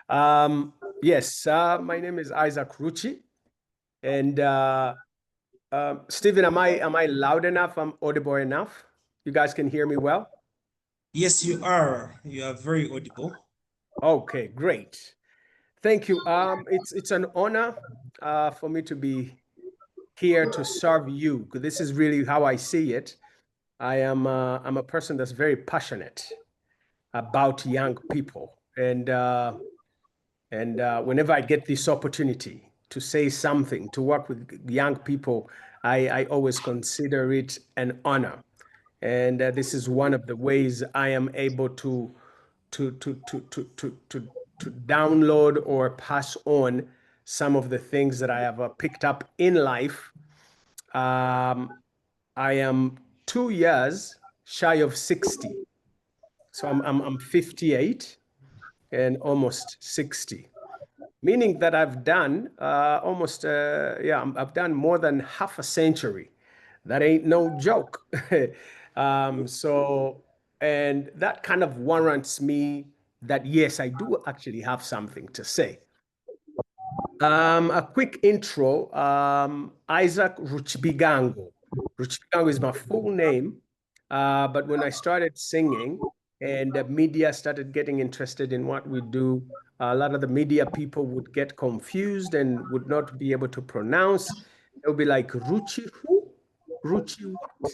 Um, yes, my name is Isaac Rucci, and Stephen, am I loud enough? I'm audible enough? You guys can hear me well? Yes, you are. You are very audible. Okay, great. Thank you. It's an honor for me to be here to serve you, 'cause this is really how I see it. I'm a person that's very passionate about young people, and whenever I get this opportunity to say something, to work with young people, I always consider it an honor. And this is one of the ways I am able to, to, to, to, to, to, to download or pass on some of the things that I have picked up in life. Um, I am 2 years shy of 60. So I'm 58 and almost 60. Meaning that I've done I've done more than half a century. That ain't no joke. So, and that kind of warrants me that, yes, I do actually have something to say. A quick intro. Isaac Ruchbigango. Ruchbigango is my full name. But when I started singing and the media started getting interested in what we do, a lot of the media people would get confused and would not be able to pronounce. It would be like Ruchi who? Ruchi what?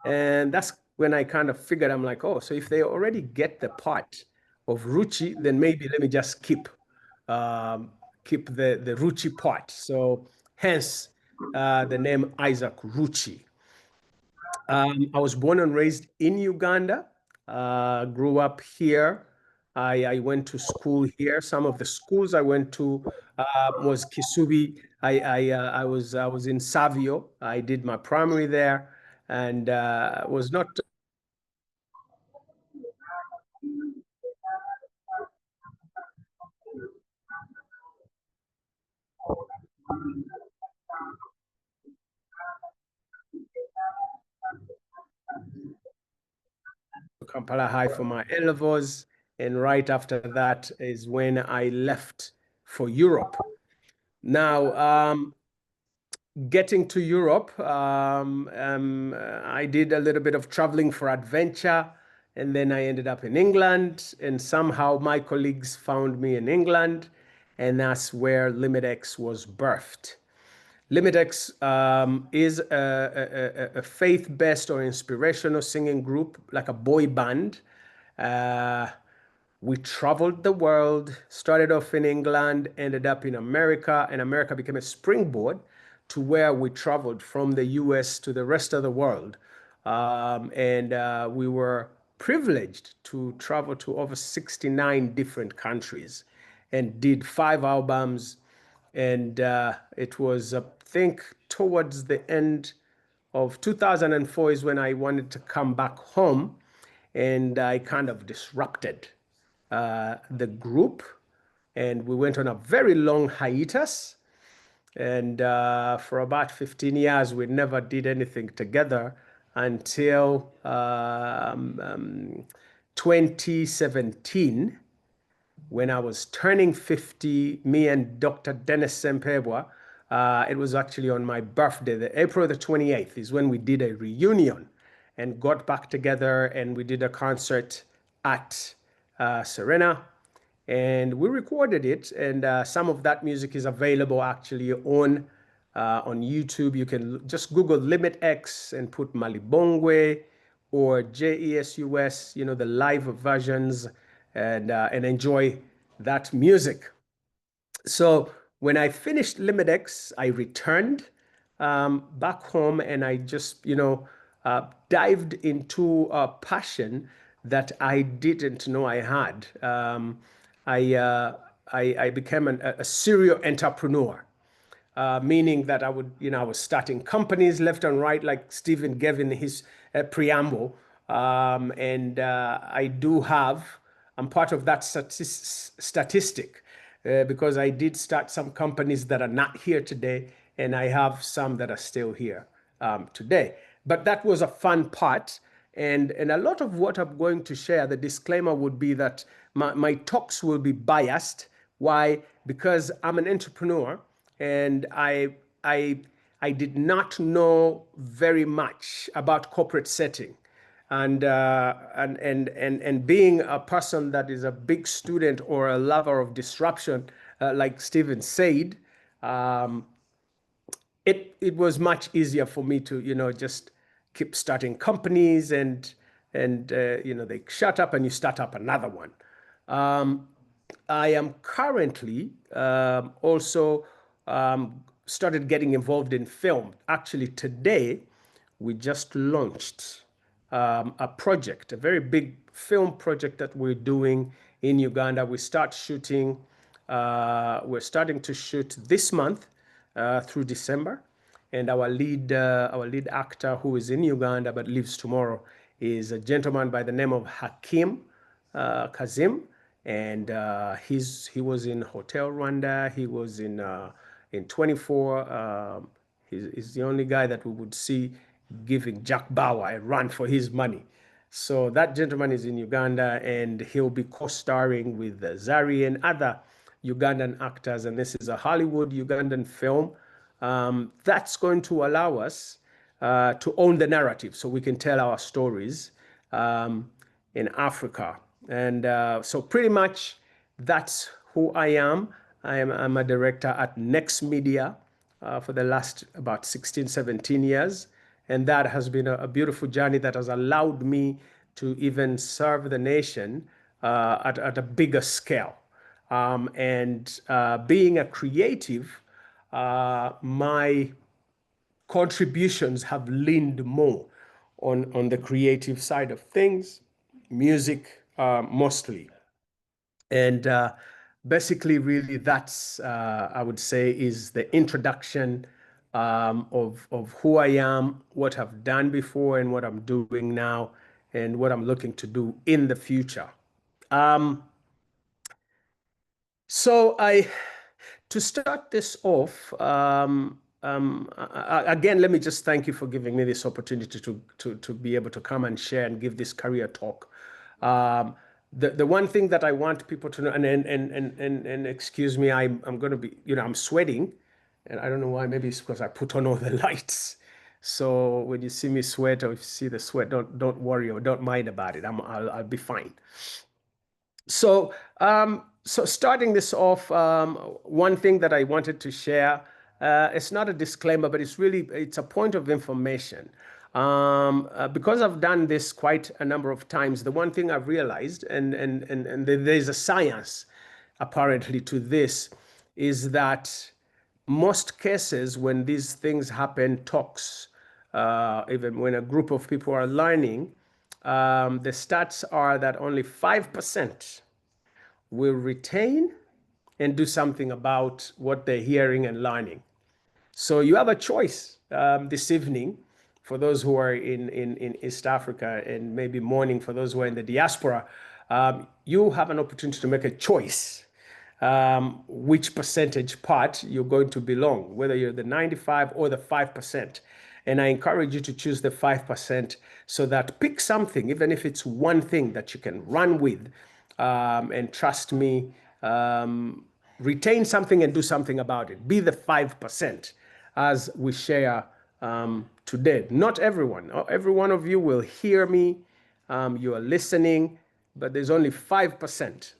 And that's when I kind of figured, I'm like, oh, so if they already get the part of Ruchi, then maybe let me just um, keep the Ruchi part. So hence the name Isaac Ruchi. I was born and raised in Uganda, grew up here. I went to school here. Some of the schools I went to was Kisubi. I was in Savio. I did my primary there, and was not Kampala High for my A levels, and right after that is when I left for Europe. Now, getting to Europe, I did a little bit of traveling for adventure, and then I ended up in England, and somehow my colleagues found me in England, and that's where LimitX was birthed. LimitX is a faith-based or inspirational singing group, like a boy band. Uh, we traveled the world, started off in England, ended up in America, and America became a springboard to where we traveled from the US to the rest of the world. And we were privileged to travel to over 69 different countries and did 5 albums. And it was, I think, towards the end of 2004 is when I wanted to come back home, and I kind of disrupted the group, and we went on a very long hiatus. And for about 15 years, we never did anything together until 2017, when I was turning 50, me and Dr. Dennis Sempebwa, it was actually on my birthday, the April the 28th, is when we did a reunion and got back together, and we did a concert at Serena, and we recorded it. And some of that music is available actually on YouTube. You can just Google Limit X and put Malibongwe or JESUS, the live versions, and enjoy that music. So when I finished Limidex, I returned back home, and I just, dived into a passion that I didn't know I had. I, uh, I became a serial entrepreneur, meaning that I was starting companies left and right, like Stephen gave in his preamble. And I'm part of that statistic because I did start some companies that are not here today, and I have some that are still here today. But that was a fun part. And a lot of what I'm going to share, the disclaimer would be that my talks will be biased. Why? Because I'm an entrepreneur and I I did not know very much about corporate setting. And being a person that is a big student or a lover of disruption, like Stephen said, um, it was much easier for me to just keep starting companies and they shut up and you start up another one. um, I am currently also started getting involved in film. Actually, today we just launched a project, a very big film project that we're doing in Uganda. We're starting to shoot this month through December. And our lead actor, who is in Uganda but lives tomorrow, is a gentleman by the name of Hakim Kazim, and he was in Hotel Rwanda. He was in 24. He's the only guy that we would see giving Jack Bauer a run for his money. So that gentleman is in Uganda, and he'll be co-starring with Zari and other Ugandan actors. And this is a Hollywood Ugandan film that's going to allow us to own the narrative, so we can tell our stories um, in Africa. And so pretty much that's who I am. I'm a director at Next Media for the last about 16, 17 years. And that has been a beautiful journey that has allowed me to even serve the nation at a bigger scale. And being a creative, my contributions have leaned more on the creative side of things, music mostly. And basically, really, that's, I would say, is the introduction of who I am, what I've done before, and what I'm doing now, and what I'm looking to do in the future. Um, so to start this off, again, let me just thank you for giving me this opportunity to be able to come and share and give this career talk. Um, the one thing that I want people to know, and excuse me, I'm going to be, I'm sweating, and I don't know why. Maybe it's because I put on all the lights. So when you see me sweat, or if you see the sweat, don't worry or don't mind about it. I'll be fine. So starting this off, one thing that I wanted to share, it's not a disclaimer, but it's a point of information. Because I've done this quite a number of times, the one thing I've realized, and there's a science apparently to this, is that most cases when these things happen, talks, even when a group of people are learning, the stats are that only 5% will retain and do something about what they're hearing and learning. So you have a choice this evening for those who are in East Africa, and maybe morning for those who are in the diaspora. You have an opportunity to make a choice which percentage part you're going to belong, whether you're the 95 or the 5%. And I encourage you to choose the 5%, so that pick something, even if it's one thing that you can run with. And trust me, retain something and do something about it. Be the 5%, as we share today. Not everyone, every one of you will hear me. You are listening, but there's only 5%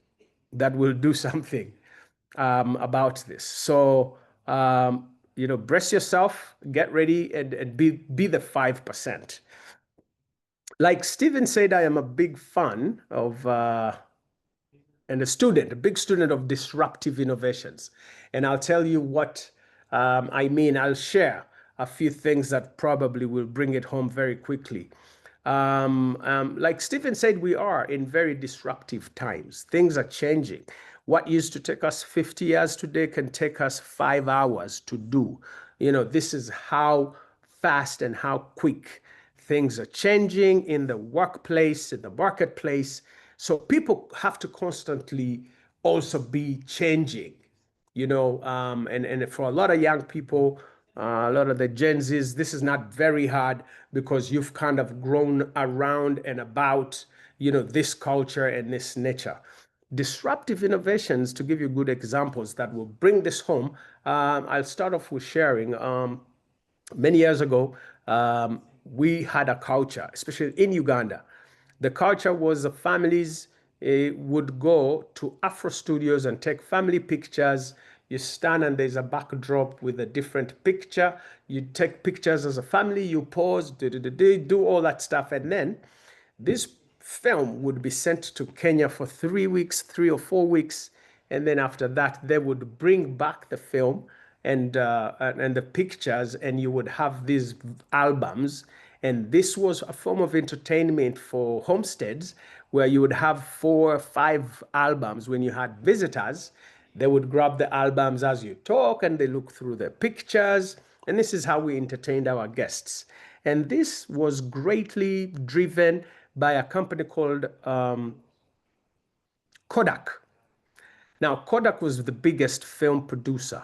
that will do something about this. So, brace yourself, get ready, and be the 5%. Like Stephen said, I am a big fan of and a big student of disruptive innovations. And I'll tell you what I mean. I'll share a few things that probably will bring it home very quickly. Like Stephen said, we are in very disruptive times. Things are changing. What used to take us 50 years today can take us 5 hours to do. This is how fast and how quick things are changing in the workplace, in the marketplace. So people have to constantly also be changing, and for a lot of young people, A lot of the Gen Zs, this is not very hard because you've kind of grown around and about, this culture and this nature. Disruptive innovations, to give you good examples that will bring this home, I'll start off with sharing. Many years ago, we had a culture, especially in Uganda. The culture was the families would go to Afro studios and take family pictures. You stand and there's a backdrop with a different picture. You take pictures as a family, you pause, do all that stuff. And then this film would be sent to Kenya for 3 weeks, 3 or 4 weeks, and then after that, they would bring back the film and the pictures, and you would have these albums. And this was a form of entertainment for homesteads where you would have 4 or 5 albums. When you had visitors, they would grab the albums as you talk and they look through the pictures. And this is how we entertained our guests. And this was greatly driven by a company called Kodak. Now, Kodak was the biggest film producer.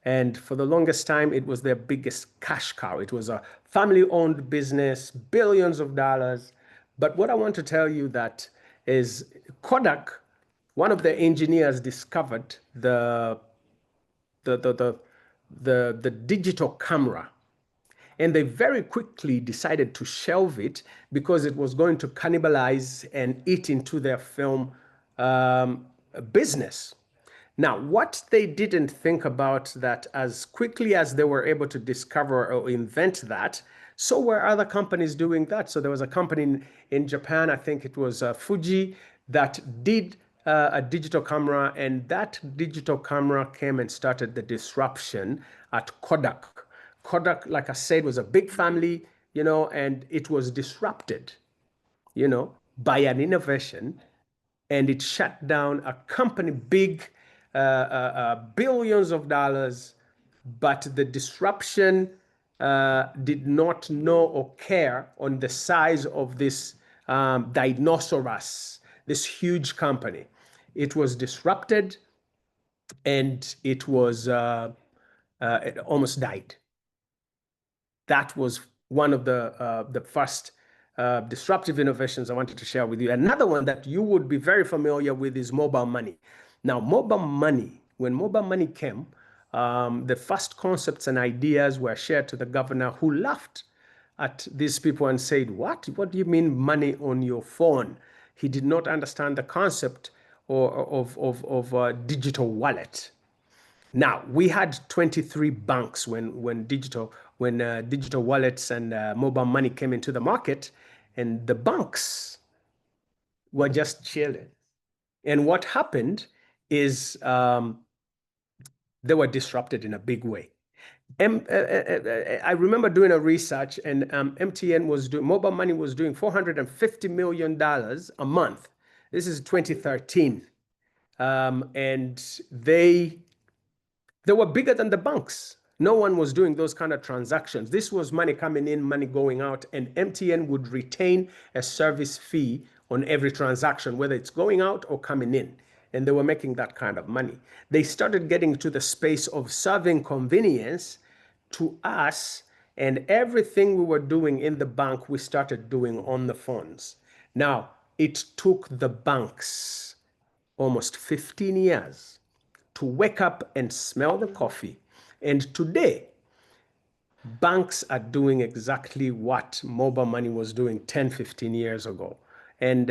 And for the longest time, it was their biggest cash cow. It was a family-owned business, billions of dollars. But what I want to tell you that is Kodak, one of the engineers discovered the digital camera, and they very quickly decided to shelve it because it was going to cannibalize and eat into their film business. Now, what they didn't think about that as quickly as they were able to discover or invent that, so were other companies doing that. So there was a company in Japan, I think it was Fuji, that did a digital camera, and that digital camera came and started the disruption at Kodak. Kodak, like I said, was a big family, and it was disrupted, by an innovation, and it shut down a company big, billions of dollars, but the disruption did not know or care on the size of this dinosaurus, this huge company. It was disrupted, and it almost died. That was one of the first disruptive innovations I wanted to share with you. Another one that you would be very familiar with is mobile money. Now, mobile money, when mobile money came, the first concepts and ideas were shared to the governor, who laughed at these people and said, "What? What do you mean money on your phone?" He did not understand the concept of a digital wallet. Now, we had 23 banks when digital wallets and mobile money came into the market, and the banks were just chilling. And what happened is they were disrupted in a big way. I remember doing a research, and MTN was doing, mobile money was doing $450 million a month. This is 2013. And they were bigger than the banks. No one was doing those kind of transactions. This was money coming in, money going out, and MTN would retain a service fee on every transaction, whether it's going out or coming in. And they were making that kind of money. They started getting to the space of serving convenience to us, and everything we were doing in the bank, we started doing on the phones. Now, it took the banks almost 15 years to wake up and smell the coffee. And today, banks are doing exactly what mobile money was doing 10, 15 years ago. And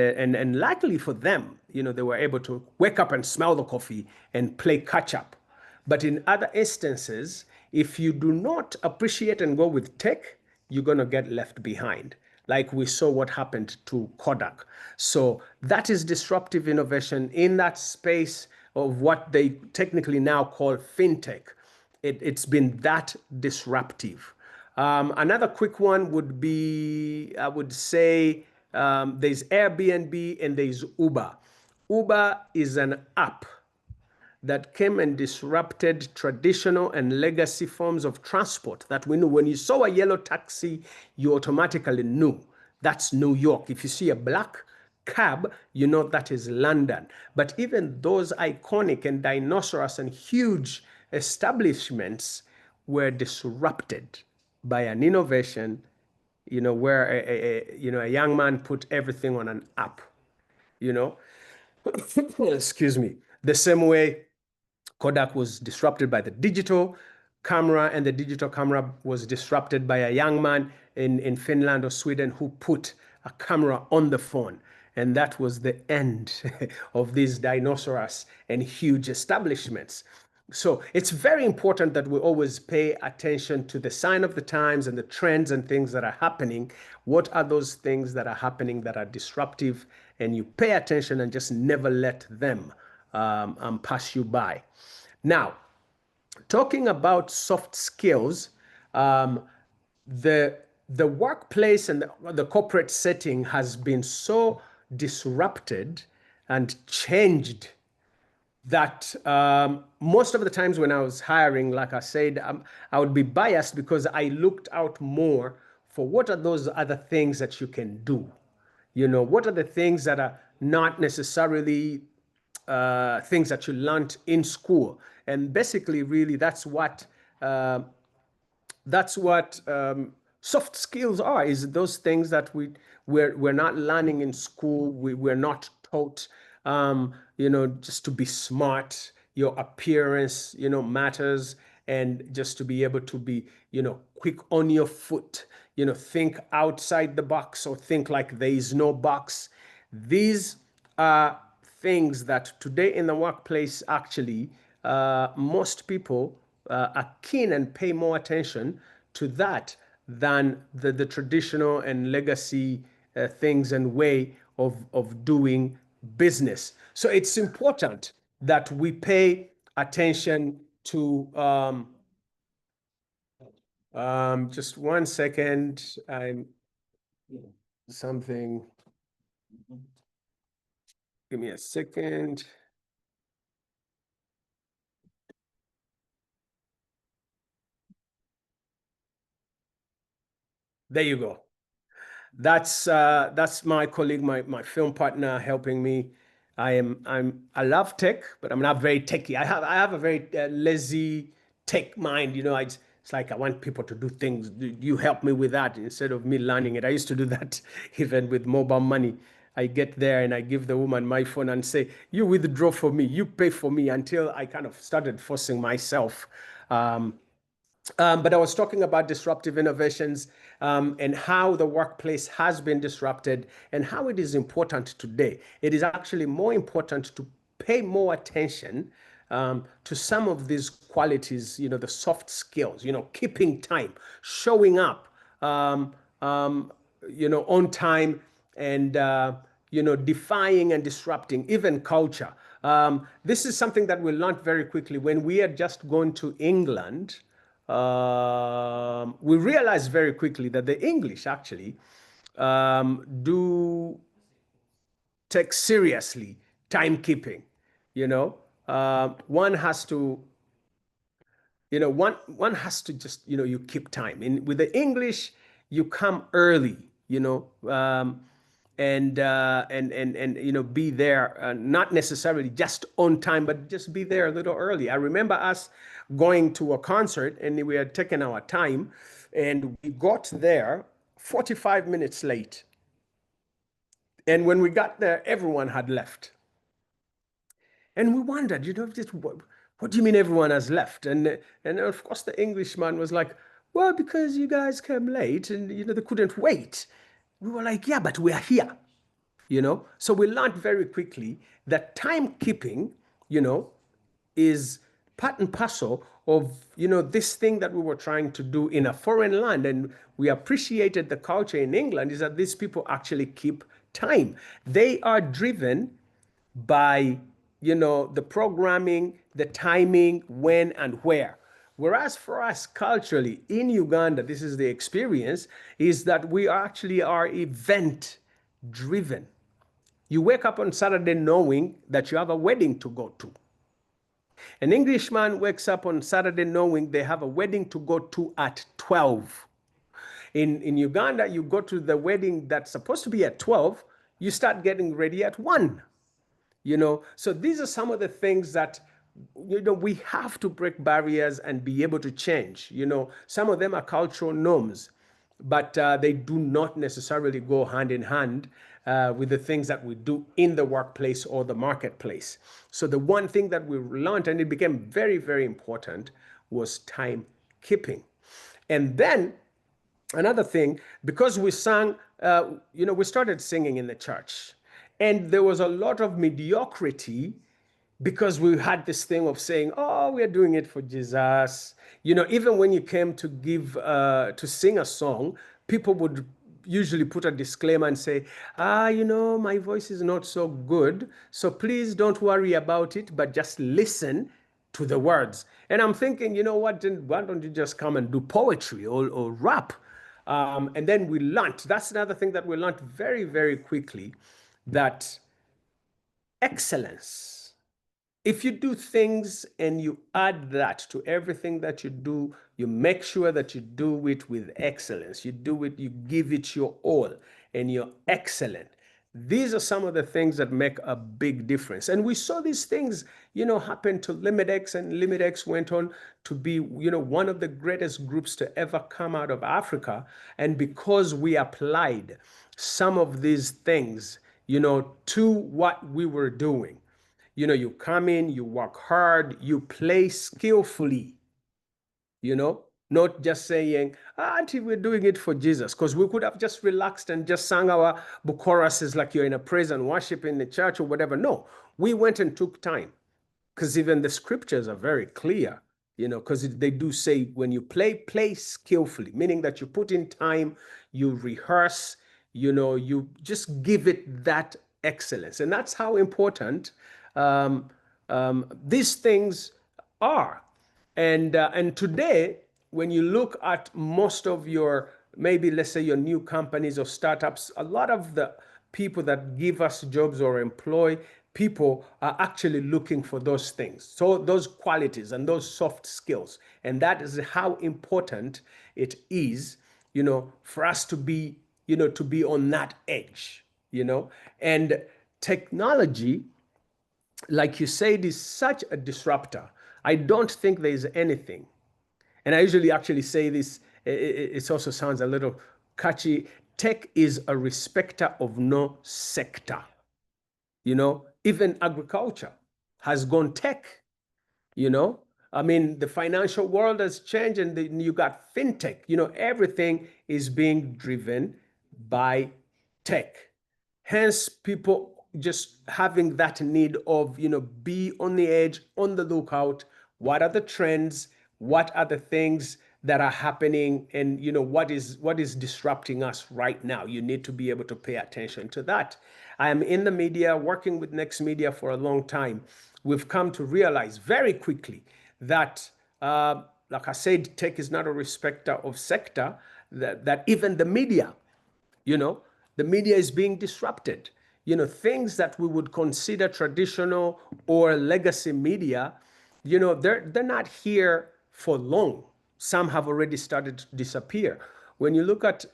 luckily for them, they were able to wake up and smell the coffee and play catch up. But in other instances, if you do not appreciate and go with tech, you're going to get left behind. Like we saw what happened to Kodak. So that is disruptive innovation in that space of what they technically now call fintech. It's been that disruptive. Another quick one would be, I would say, there's Airbnb and there's Uber. Uber is an app that came and disrupted traditional and legacy forms of transport that we knew. When you saw a yellow taxi, you automatically knew that's New York. If you see a black cab, you know that is London. But even those iconic and dinosaurs and huge establishments, were disrupted by an innovation, where a young man put everything on an app, you know. Excuse me. The same way Kodak was disrupted by the digital camera, and the digital camera was disrupted by a young man in Finland or Sweden who put a camera on the phone. And that was the end of these dinosaurs and huge establishments. So it's very important that we always pay attention to the sign of the times and the trends and things that are happening. What are those things that are happening that are disruptive? And you pay attention and just never let them pass you by. Now, talking about soft skills, um, the workplace and the corporate setting has been so disrupted and changed that most of the times when I was hiring, like I said, I would be biased because I looked out more for what are those other things that you can do. What are the things that are not necessarily things that you learned in school? And basically, really, uh, that's what soft skills are, is those things that we're not learning in school. We're not taught, just to be smart. Your appearance, matters, and just to be able to be, quick on your foot, think outside the box, or think like there is no box. These are things that today in the workplace, actually, most people are keen and pay more attention to that than the traditional and legacy things and way of doing business. So it's important that we pay attention to just 1 second. I'm something. Give me a second. There you go. That's my colleague, my film partner, helping me. I love tech, but I'm not very techy. I have a very lazy tech mind. It's like I want people to do things. You help me with that instead of me learning it. I used to do that even with mobile money. I get there and I give the woman my phone and say, "You withdraw for me, you pay for me," until I kind of started forcing myself. Um, but I was talking about disruptive innovations, and how the workplace has been disrupted and how it is important today. It is actually more important to pay more attention to some of these qualities, the soft skills, keeping time, showing up, um, um, on time, and defying and disrupting even culture. This is something that we learned very quickly when we had just gone to England. We realized very quickly that the English actually do take seriously timekeeping. One has to one has to just you keep time. With the English, you come early, and be there, not necessarily just on time, but just be there a little early. I remember us going to a concert and we had taken our time, and we got there 45 minutes late, and when we got there everyone had left. And we wondered, just what do you mean everyone has left? And of course the Englishman was like, well, because you guys came late and they couldn't wait. We were like, yeah, but we are here. So we learned very quickly that timekeeping, is part and parcel of, this thing that we were trying to do in a foreign land. And we appreciated the culture in England, is that these people actually keep time. They are driven by, the programming, the timing, when and where. Whereas for us culturally in Uganda, this is the experience, is that we actually are event driven. You wake up on Saturday knowing that you have a wedding to go to. An Englishman wakes up on Saturday knowing they have a wedding to go to at 12. In Uganda, you go to the wedding that's supposed to be at 12, you start getting ready at 1. So these are some of the things that we have to break barriers and be able to change. Some of them are cultural norms, but they do not necessarily go hand in hand with the things that we do in the workplace or the marketplace. So the one thing that we learned, and it became very, very important, was time keeping. And then another thing, because we sang, we started singing in the church, and there was a lot of mediocrity because we had this thing of saying, "Oh, we're doing it for Jesus." Even when you came to to sing a song, people would usually put a disclaimer and say, my voice is not so good, so please don't worry about it, but just listen to the words. And I'm thinking, you know what, then why don't you just come and do poetry or rap? And then we learned, that's another thing that we learned very, very quickly, that excellence, if you do things and you add that to everything that you do, you make sure that you do it with excellence. You do it, you give it your all, and you're excellent. These are some of the things that make a big difference. And we saw these things, happen to Limidex, and Limidex went on to be, one of the greatest groups to ever come out of Africa. And because we applied some of these things, to what we were doing, you come in, you work hard, you play skillfully, not just saying, Auntie, we're doing it for Jesus. Because we could have just relaxed and just sang our choruses like you're in a praise and worship in the church or whatever. No, we went and took time, because even the scriptures are very clear, because they do say when you play skillfully, meaning that you put in time, you rehearse, you just give it that excellence. And that's how important these things are. And today, when you look at most of your, maybe let's say your new companies or startups, a lot of the people that give us jobs or employ people are actually looking for those things. So those qualities and those soft skills. And that is how important it is, for us to be, to be on that edge, and technology, like you said, is such a disruptor. I don't think there is anything. And I usually actually say this, it also sounds a little catchy. Tech is a respecter of no sector. Even agriculture has gone tech, you know. I mean, the financial world has changed, and you got fintech. Everything is being driven by tech. Hence, people just having that need of, be on the edge, on the lookout. What are the trends? What are the things that are happening? And, what is disrupting us right now? You need to be able to pay attention to that. I am in the media, working with Next Media for a long time. We've come to realize very quickly that, like I said, tech is not a respecter of sector, that even the media, you know, the media is being disrupted. Things that we would consider traditional or legacy media, they're not here for long. Some have already started to disappear. When you look at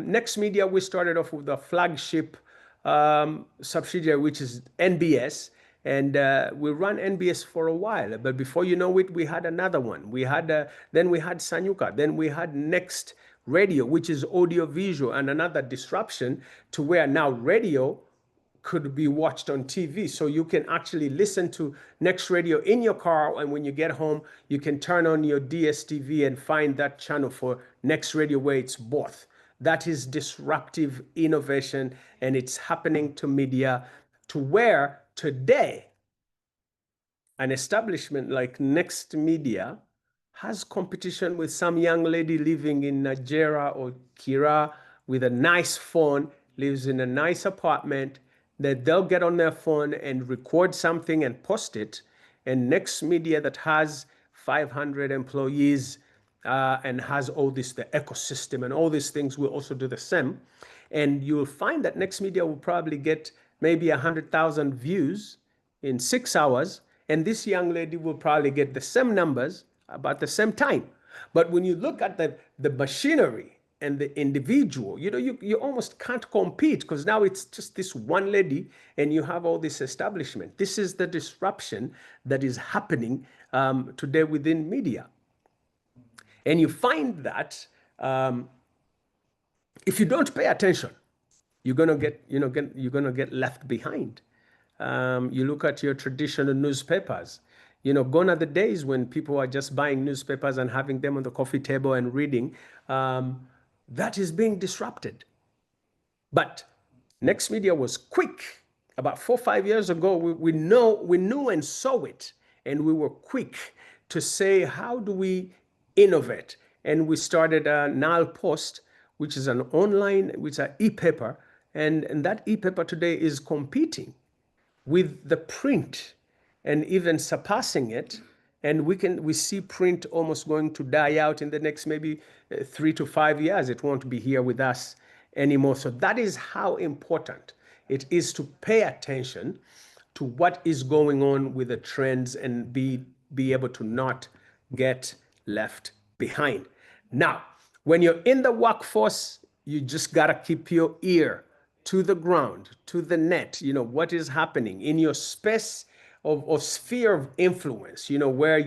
Next Media, we started off with a flagship subsidiary, which is NBS. And we ran NBS for a while, but before you know it, we had another one. Then we had Sanyuka, then we had Next Radio, which is audio visual, and another disruption to where now radio could be watched on TV. So you can actually listen to Next Radio in your car, and when you get home, you can turn on your DSTV and find that channel for Next Radio where it's both. That is disruptive innovation, and it's happening to media, to where today an establishment like Next Media has competition with some young lady living in Nigeria or Kira with a nice phone, lives in a nice apartment, that they'll get on their phone and record something and post it. And Next Media, that has 500 employees and has all this, the ecosystem and all these things, will also do the same. And you'll find that Next Media will probably get maybe 100,000 views in 6 hours. And this young lady will probably get the same numbers about the same time. But when you look at the machinery, and the individual, you almost can't compete because now it's just this one lady and you have all this establishment. This is the disruption that is happening today within media. And you find that if you don't pay attention, you're gonna get left behind. You look at your traditional newspapers. Gone are the days when people are just buying newspapers and having them on the coffee table and reading. That is being disrupted. But Next Media was quick. About 4 or 5 years ago, we knew and saw it, and we were quick to say, how do we innovate? And we started Nile Post, which is an online, which is an e-paper, and that e-paper today is competing with the print and even surpassing it. And we see print almost going to die out in the next maybe 3 to 5 years. It won't be here with us anymore. So that is how important it is to pay attention to what is going on with the trends and be able to not get left behind. Now, when you're in the workforce, you just got to keep your ear to the ground, to the net, what is happening in your space of sphere of influence, where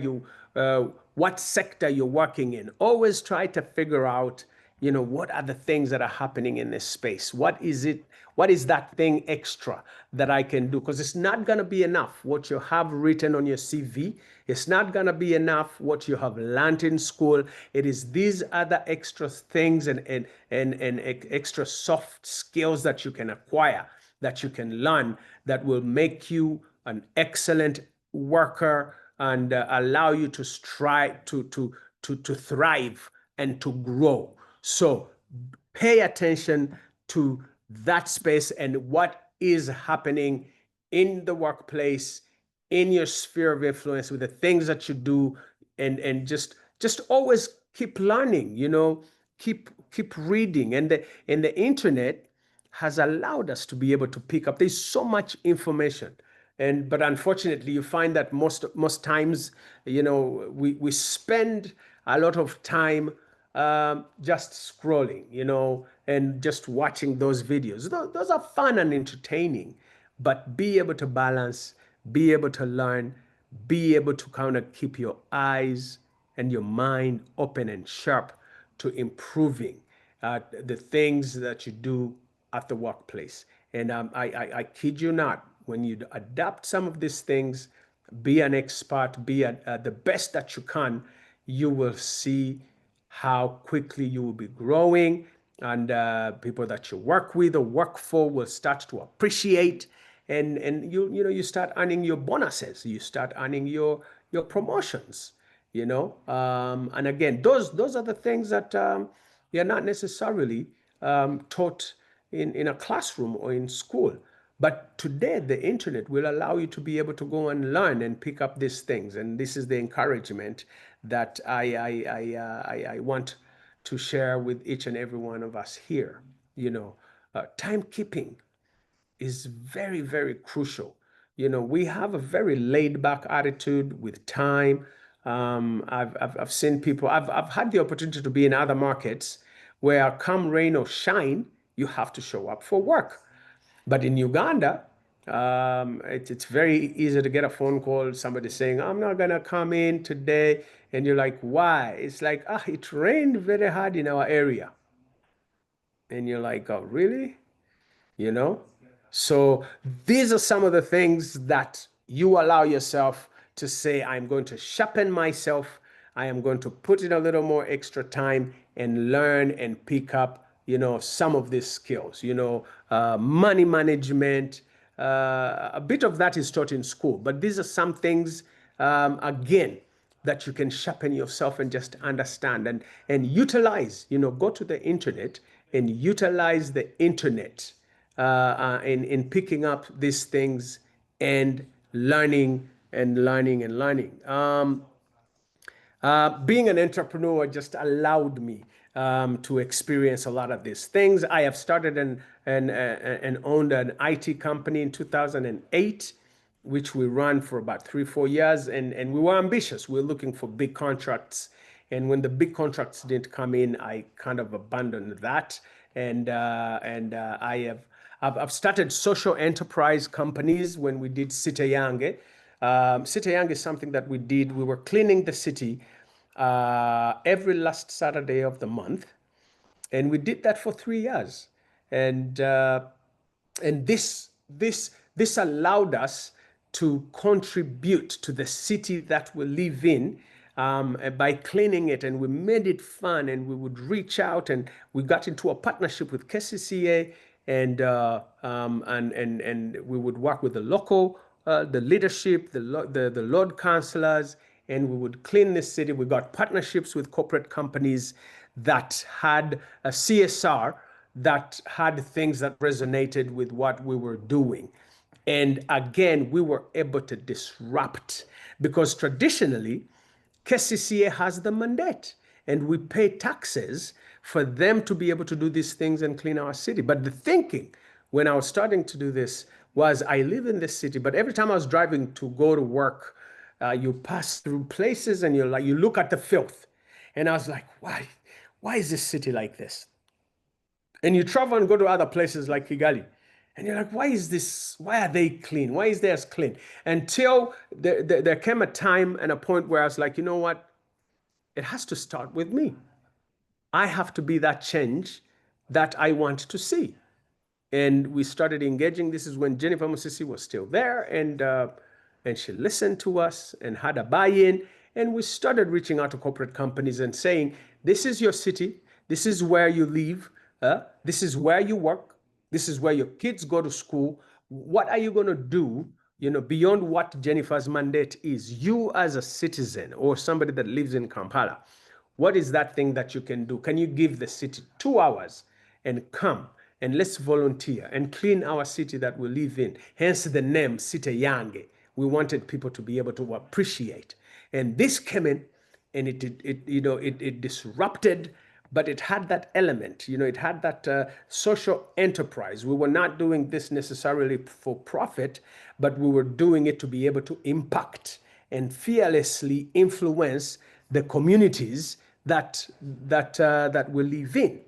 what sector you're working in. Always try to figure out, what are the things that are happening in this space? What is it? What is that thing extra that I can do? Because it's not going to be enough what you have written on your CV. It's not going to be enough what you have learned in school. It is these other extra things and extra soft skills that you can acquire, that you can learn, that will make you an excellent worker and allow you to strive to thrive and to grow. So pay attention to that space and what is happening in the workplace, in your sphere of influence, with the things that you do, and just always keep learning, keep reading. And the internet has allowed us to be able to pick up. There's so much information. But unfortunately, you find that most times, we spend a lot of time just scrolling, and just watching those videos. Those are fun and entertaining, but be able to balance, be able to learn, be able to kind of keep your eyes and your mind open and sharp to improving the things that you do at the workplace. And I kid you not, when you adapt some of these things, be an expert, be the best that you can, you will see how quickly you will be growing, and people that you work with or work for will start to appreciate, and you start earning your bonuses, you start earning your promotions, and again, those are the things that you're not necessarily taught in a classroom or in school. But today, the internet will allow you to be able to go and learn and pick up these things. And this is the encouragement that I want to share with each and every one of us here. Timekeeping is very, very crucial. We have a very laid back attitude with time. I've seen people, I've had the opportunity to be in other markets where come rain or shine, you have to show up for work. But in Uganda, it's very easy to get a phone call, somebody saying, I'm not going to come in today. And you're like, why? It's like, it rained very hard in our area. And you're like, oh, really? you know? So these are some of the things that you allow yourself to say, I'm going to sharpen myself. I am going to put in a little more extra time and learn and pick up, some of these skills, money management. A bit of that is taught in school, but these are some things, again, that you can sharpen yourself and just understand and utilize, go to the internet and utilize the internet in picking up these things and learning and learning and learning. Being an entrepreneur just allowed me to experience a lot of these things. I have started and owned an IT company in 2008, which we ran for about 3, 4 years, and we were ambitious. We were looking for big contracts, And when the big contracts didn't come in, I kind of abandoned that. I've started social enterprise companies when we did Sitayange. Sitayange is something that we did. We were cleaning the city every last Saturday of the month. And we did that for 3 years. And this allowed us to contribute to the city that we live in by cleaning it, and we made it fun, and we would reach out, and we got into a partnership with KCCA, and we would work with the local the leadership, the Lord councillors, and we would clean the city. We got partnerships with corporate companies that had a CSR, that had things that resonated with what we were doing. And again, we were able to disrupt, because traditionally, KCCA has the mandate and we pay taxes for them to be able to do these things and clean our city. But the thinking when I was starting to do this was, I live in this city, but every time I was driving to go to work, you pass through places and you look at the filth. And I was like, why is this city like this? And you travel and go to other places like Kigali. And you're like, why are they clean? Why is theirs clean? Until there came a time and a point where I was like, you know what? It has to start with me. I have to be that change that I want to see. And we started engaging. This is when Jennifer Musisi was still there, and she listened to us and had a buy-in. And we started reaching out to corporate companies and saying, this is your city. This is where you live. This is where you work. This is where your kids go to school. What are you going to do, beyond what Jennifer's mandate is? You as a citizen or somebody that lives in Kampala, what is that thing that you can do? Can you give the city 2 hours and come and let's volunteer and clean our city that we live in? Hence the name Sitayange. We wanted people to be able to appreciate. And this came in, and it disrupted, but it had that element, it had that social enterprise. We were not doing this necessarily for profit, but we were doing it to be able to impact and fearlessly influence the communities that we live in.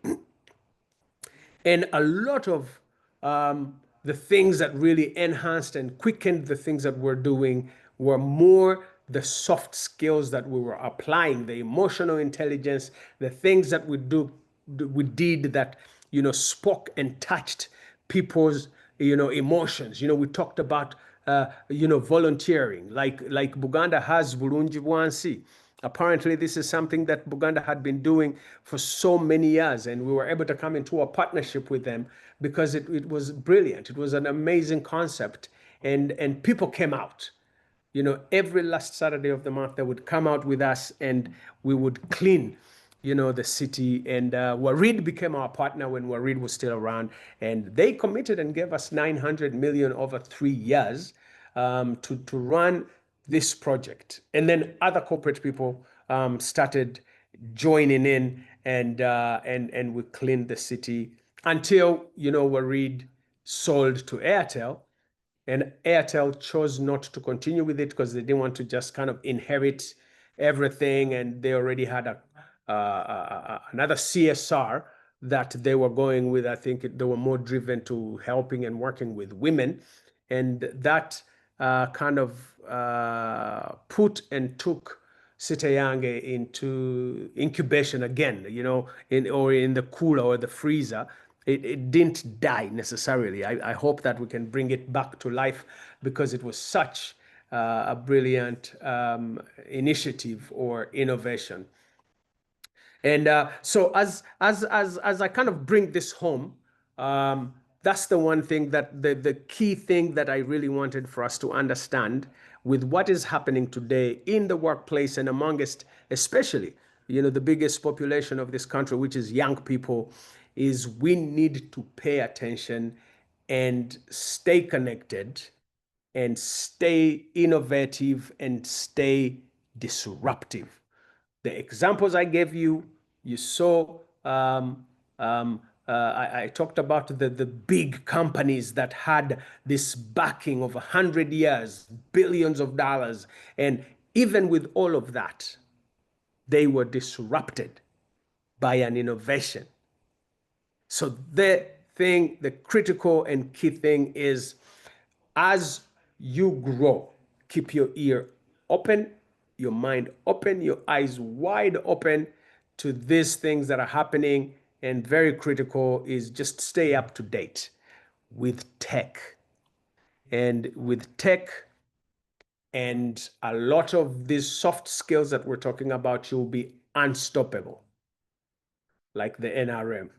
And a lot of the things that really enhanced and quickened the things that we're doing were more the soft skills that we were applying, the emotional intelligence, the things that we did that, spoke and touched people's, emotions. We talked about, volunteering, like Buganda has Bulungi Bwansi. Apparently, this is something that Buganda had been doing for so many years, and we were able to come into a partnership with them because it was brilliant. It was an amazing concept, and people came out. Every last Saturday of the month, they would come out with us, and we would clean, the city. And Warid became our partner when Warid was still around, and they committed and gave us 900 million over 3 years to run this project. And then other corporate people started joining in, and we cleaned the city until, Warid sold to Airtel. And Airtel chose not to continue with it because they didn't want to just kind of inherit everything, and they already had another CSR that they were going with. I think they were more driven to helping and working with women, and that kind of put and took Sitayange into incubation again, in the cooler or the freezer. It didn't die necessarily. I hope that we can bring it back to life, because it was such a brilliant initiative or innovation. And so as I kind of bring this home, that's the one thing that the key thing that I really wanted for us to understand with what is happening today in the workplace and amongst, especially, the biggest population of this country, which is young people, is we need to pay attention and stay connected and stay innovative and stay disruptive. The examples I gave you, you saw, I talked about the big companies that had this backing of 100 years, billions of dollars. And even with all of that, they were disrupted by an innovation. So the critical and key thing is, as you grow, keep your ear open, your mind open, your eyes wide open to these things that are happening. And very critical is just stay up to date with tech. And with tech and a lot of these soft skills that we're talking about, you'll be unstoppable, like the NRM.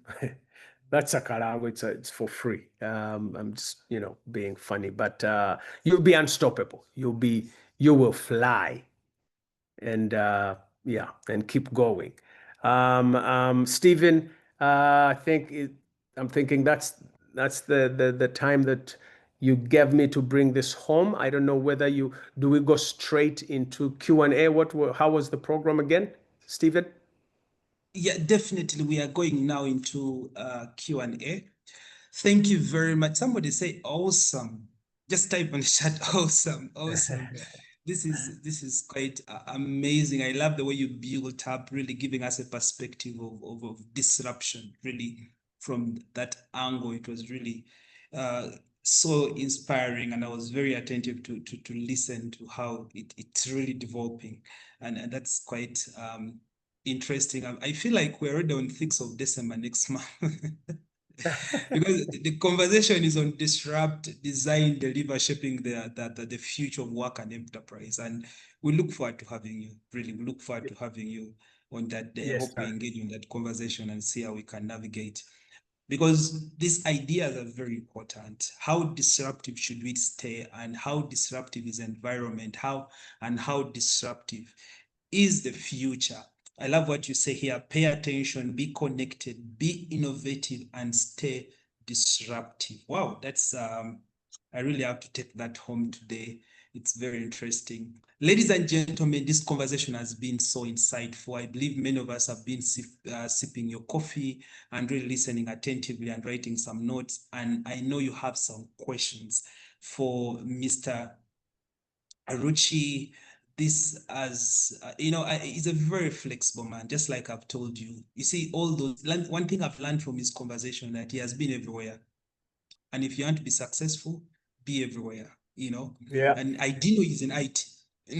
That's a kalango. It's for free. I'm just being funny, but you'll be unstoppable. You will fly, and yeah, and keep going. Stephen, I'm thinking that's the time that you gave me to bring this home. I don't know whether do we go straight into Q&A? How was the program again, Stephen? Yeah, definitely. We are going now into Q&A. Thank you very much. Somebody say awesome. Just type on the chat, awesome, awesome. This is quite amazing. I love the way you built up, really giving us a perspective of disruption, really from that angle. It was really so inspiring, and I was very attentive to listen to how it's really developing, and that's quite interesting. I feel like we're already on 6th of December next month. Because the conversation is on disrupt, design, deliver, shaping the future of work and enterprise. And we look forward to having you. Really, we look forward to having you on that day. I Yes, hope we sir. engage in that conversation and see how we can navigate. Because these ideas are very important. How disruptive should we stay, and how disruptive is environment? How disruptive is the future? I love what you say here. Pay attention, be connected, be innovative, and stay disruptive. Wow, that's I really have to take that home today. It's very interesting. Ladies and gentlemen, this conversation has been so insightful. I believe many of us have been sipping your coffee and really listening attentively and writing some notes. And I know you have some questions for Mr. Aruchi. This as he's a very flexible man, just like I've told you. You see, all those one thing I've learned from his conversation, that he has been everywhere. And if you want to be successful, be everywhere, Yeah. And I didn't know he's in IT.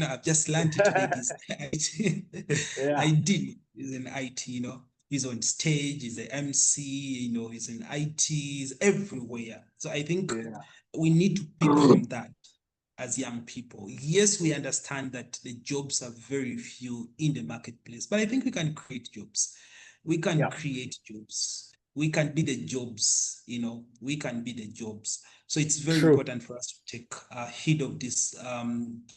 I've just learned it today. He's IT. I Yeah. did. He's in IT, He's on stage, he's an MC, he's in IT, he's everywhere. So I think Yeah. we need to pick from that as young people. Yes, we understand that the jobs are very few in the marketplace, but I think we can create jobs. We can Yeah. create jobs. We can be the jobs, we can be the jobs. So it's very True. important for us to take heed of these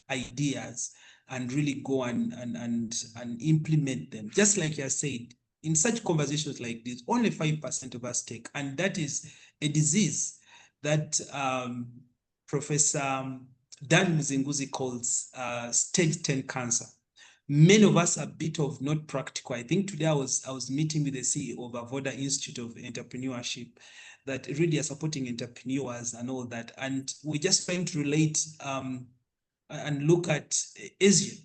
ideas and really go and implement them. Just like you said, in such conversations like this, only 5% of us take, and that is a disease that Professor Dan Muzinguzi calls stage 10 cancer. Many of us are a bit of not practical. I think today I was meeting with the CEO of Avoda Institute of Entrepreneurship, that really are supporting entrepreneurs and all that. And we're just trying to relate and look at Asia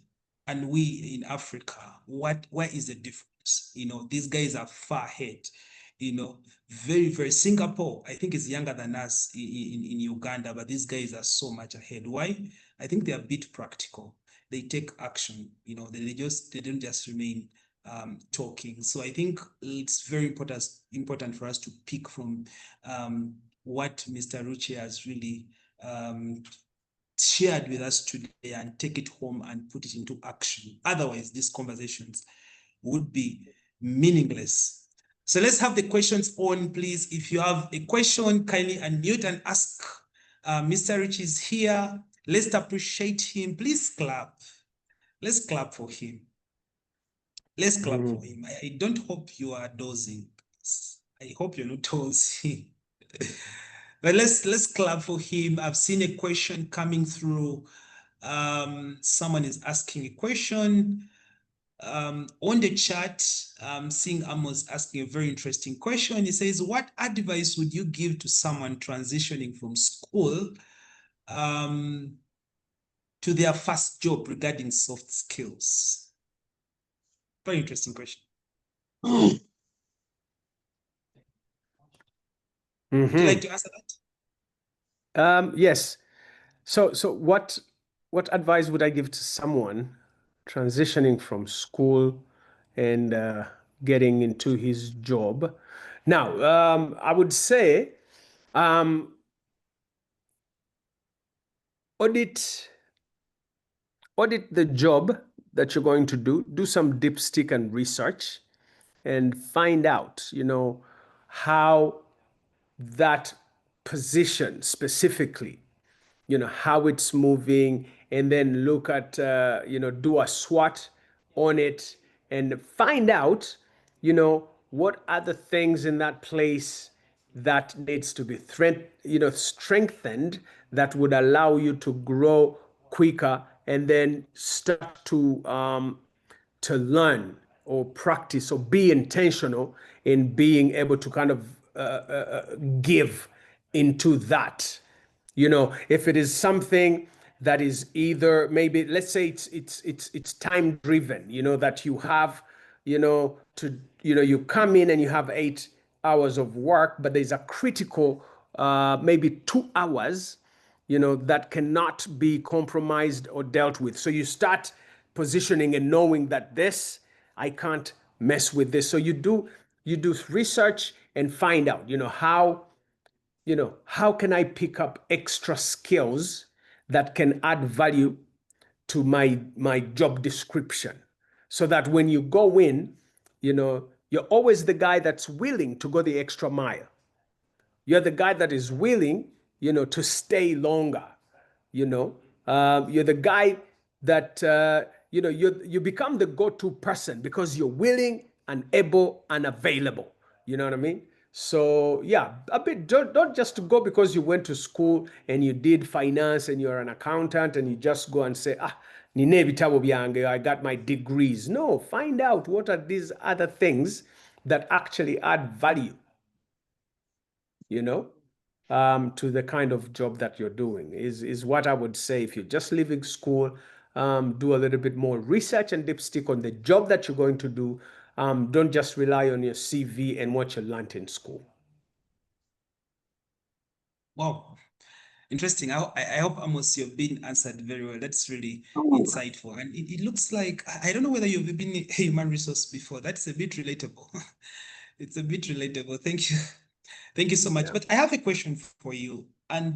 and we in Africa. Where is the difference? These guys are far ahead. Very, very Singapore, I think, is younger than us in Uganda, but these guys are so much ahead. Why? I think they're a bit practical. They take action. They don't just remain talking. So I think it's very important for us to pick from what Mr. Ruchi has really shared with us today and take it home and put it into action. Otherwise, these conversations would be meaningless. So let's have the questions on, please. If you have a question, kindly unmute and ask. Mr. Rich is here. Let's appreciate him. Please clap. Let's clap for him. Let's clap for him. I don't hope you are dozing. I hope you're not dozing. But let's clap for him. I've seen a question coming through. Someone is asking a question. On the chat, seeing Amos asking a very interesting question. He says, what advice would you give to someone transitioning from school to their first job regarding soft skills? Very interesting question. Would you like to answer that? Yes. So what advice would I give to someone transitioning from school and getting into his job? Now, I would say audit the job that you're going to do. Do some dipstick and research, and find out, how that position specifically, how it's moving, and then look at, do a SWOT on it and find out, what are the things in that place that needs to be strengthened, that would allow you to grow quicker, and then start to learn or practice or be intentional in being able to kind of give into that. If it is something that is either, maybe, let's say it's time driven, that you have, you come in and you have 8 hours of work, but there's a critical maybe 2 hours, that cannot be compromised or dealt with. So you start positioning and knowing that this, I can't mess with this. So you do research and find out, how can I pick up extra skills that can add value to my job description, so that when you go in, you're always the guy that's willing to go the extra mile. You're the guy that is willing, to stay longer. You're the guy that you become the go-to person because you're willing and able and available. You know what I mean? So yeah, a bit, don't just go because you went to school and you did finance and you're an accountant and you just go and say, nine ebitabo byange, I got my degrees. No, find out what are these other things that actually add value, you know, to the kind of job that you're doing, is what I would say. If you're just leaving school, do a little bit more research and dipstick on the job that you're going to do. Don't just rely on your CV and what you learned in school. Wow. Interesting. I hope, Amos, you've been answered very well. That's really insightful. And it looks like, I don't know whether you've been a human resource before. That's a bit relatable. It's a bit relatable. Thank you. Thank you so much. Yeah. But I have a question for you. And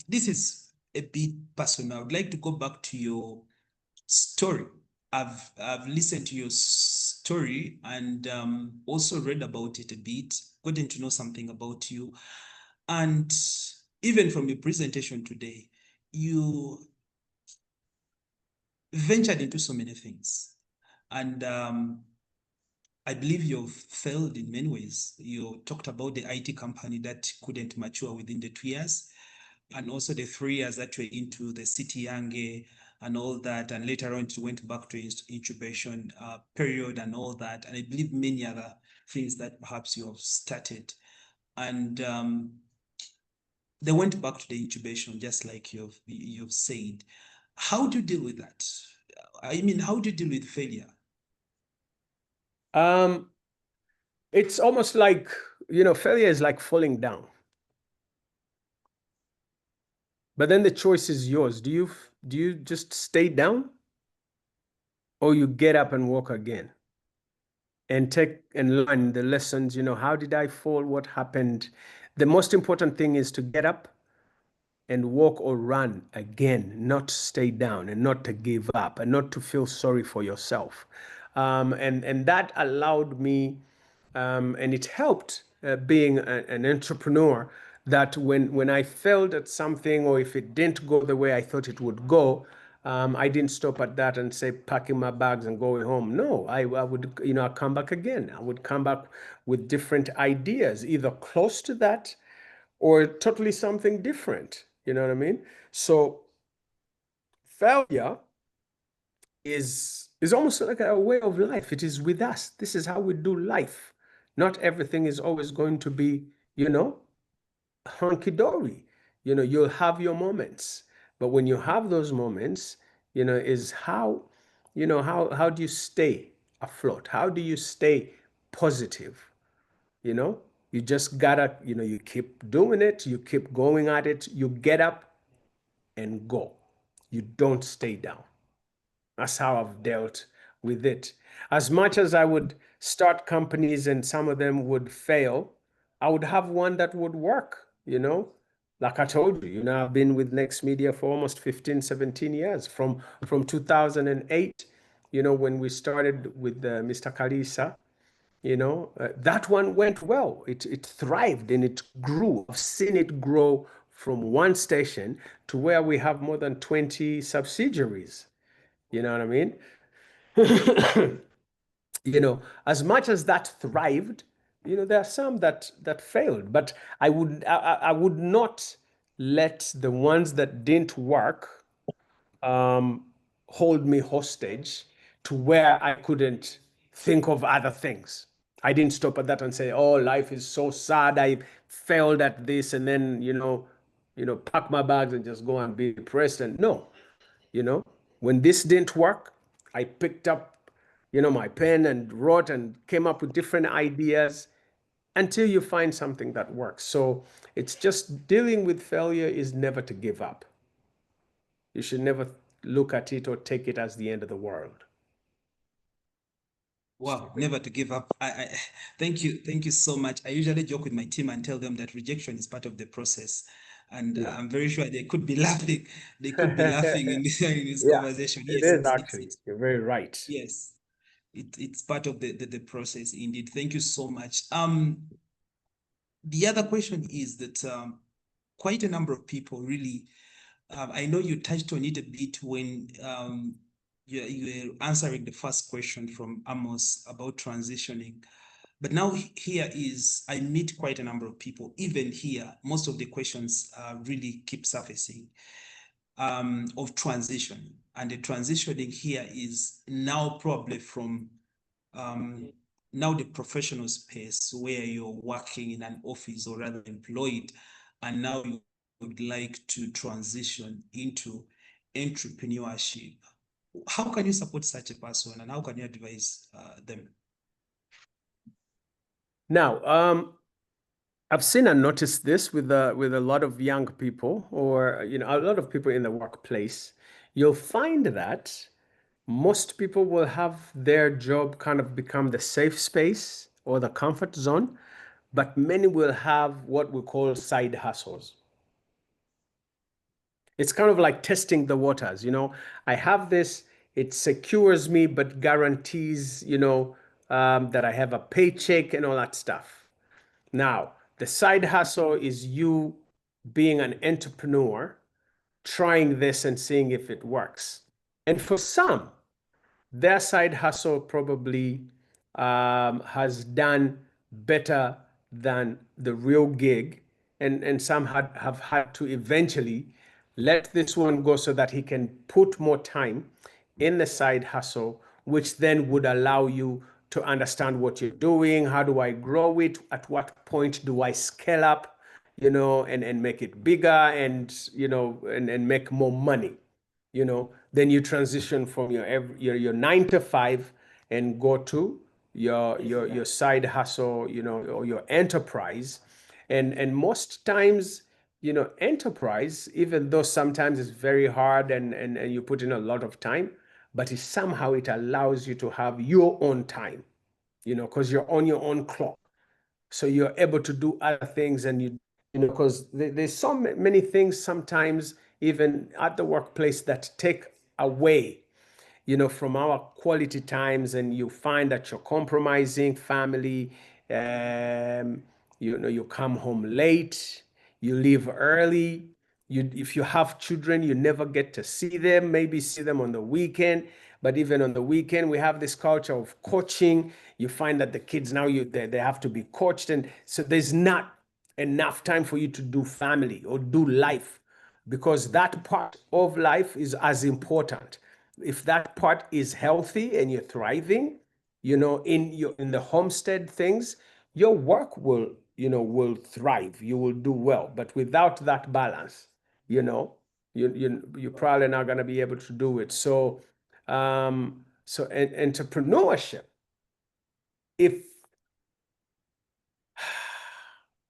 this is a bit personal. I would like to go back to your story. I've listened to your story and also read about it a bit, gotten to know something about you. And even from your presentation today, you ventured into so many things. And I believe you've failed in many ways. You talked about the IT company that couldn't mature within the 2 years, and also the 3 years that were into the city yange and all that. And later on, you went back to incubation period and all that. And I believe many other things that perhaps you have started. And they went back to the incubation, just like you've said. How do you deal with that? I mean, how do you deal with failure? It's almost like, failure is like falling down. But then the choice is yours. Do you just stay down, or you get up and walk again and take and learn the lessons? How did I fall? What happened? The most important thing is to get up and walk or run again, not stay down, and not to give up, and not to feel sorry for yourself. And that allowed me, and it helped, being an entrepreneur, that when I failed at something, or if it didn't go the way I thought it would go, I didn't stop at that and say packing my bags and going home. No, I would, I'd come back again. I would come back with different ideas, either close to that or totally something different. You know what I mean? So failure is almost like a way of life. It is with us. This is how we do life. Not everything is always going to be, hunky-dory. You'll have your moments. But when you have those moments, is how do you stay afloat? How do you stay positive? You know, you just gotta, you keep doing it, you keep going at it, you get up and go. You don't stay down. That's how I've dealt with it. As much as I would start companies and some of them would fail, I would have one that would work. Like I told you, I've been with Next Media for almost 15, 17 years from 2008, when we started with Mr. Kalisa. That one went well. It thrived and it grew. I've seen it grow from one station to where we have more than 20 subsidiaries. You know what I mean? As much as that thrived, there are some that failed. But I would not let the ones that didn't work um, hold me hostage to where I couldn't think of other things. I didn't stop at that and say, "Oh, life is so sad. I failed at this," and then pack my bags and just go and be depressed. And no, you know, when this didn't work, I picked up, my pen and wrote and came up with different ideas until you find something that works. So it's just dealing with failure is never to give up. You should never look at it or take it as the end of the world. Wow, never to give up. Thank you so much. I usually joke with my team and tell them that rejection is part of the process, and Yeah. I'm very sure they could be laughing. They could be laughing in in this Yeah, conversation. it Yes, is it's actually. You're very right. yes, it's part of the process indeed. Thank you so much. The other question is that quite a number of people really, I know you touched on it a bit when you were answering the first question from Amos about transitioning. But now here is, I meet quite a number of people, even here, most of the questions really keep surfacing of transition. And the transitioning here is now probably from um, now the professional space where you're working in an office or rather employed, and now you would like to transition into entrepreneurship. How can you support such a person and how can you advise them? Now, I've seen and noticed this with a lot of young people, or a lot of people in the workplace. You'll find that most people will have their job kind of become the safe space or the comfort zone, but many will have what we call side hustles. It's kind of like testing the waters. I have this, it secures me, but guarantees, that I have a paycheck and all that stuff. Now, the side hustle is you being an entrepreneur, trying this and seeing if it works. And for some, their side hustle probably has done better than the real gig, and some have had to eventually let this one go so that he can put more time in the side hustle, which then would allow you to understand what you're doing. How do I grow it? At what point do I scale up, and make it bigger and, and make more money? Then you transition from your 9 to 5 and go to your side hustle, or your enterprise. And most times, enterprise, even though sometimes it's very hard and you put in a lot of time, but somehow it allows you to have your own time, because you're on your own clock. So you're able to do other things, and because there's so many things sometimes even at the workplace that take away, from our quality times, and you find that you're compromising family. You come home late, you leave early. If you have children, you never get to see them, maybe see them on the weekend. But even on the weekend, we have this culture of coaching. You find that the kids now, they have to be coached. And so there's not enough time for you to do family or do life, because that part of life is as important. If that part is healthy and you're thriving, in the homestead things, your work will thrive. You will do well. But without that balance, you know, you're probably not going to be able to do it. So, So, entrepreneurship, if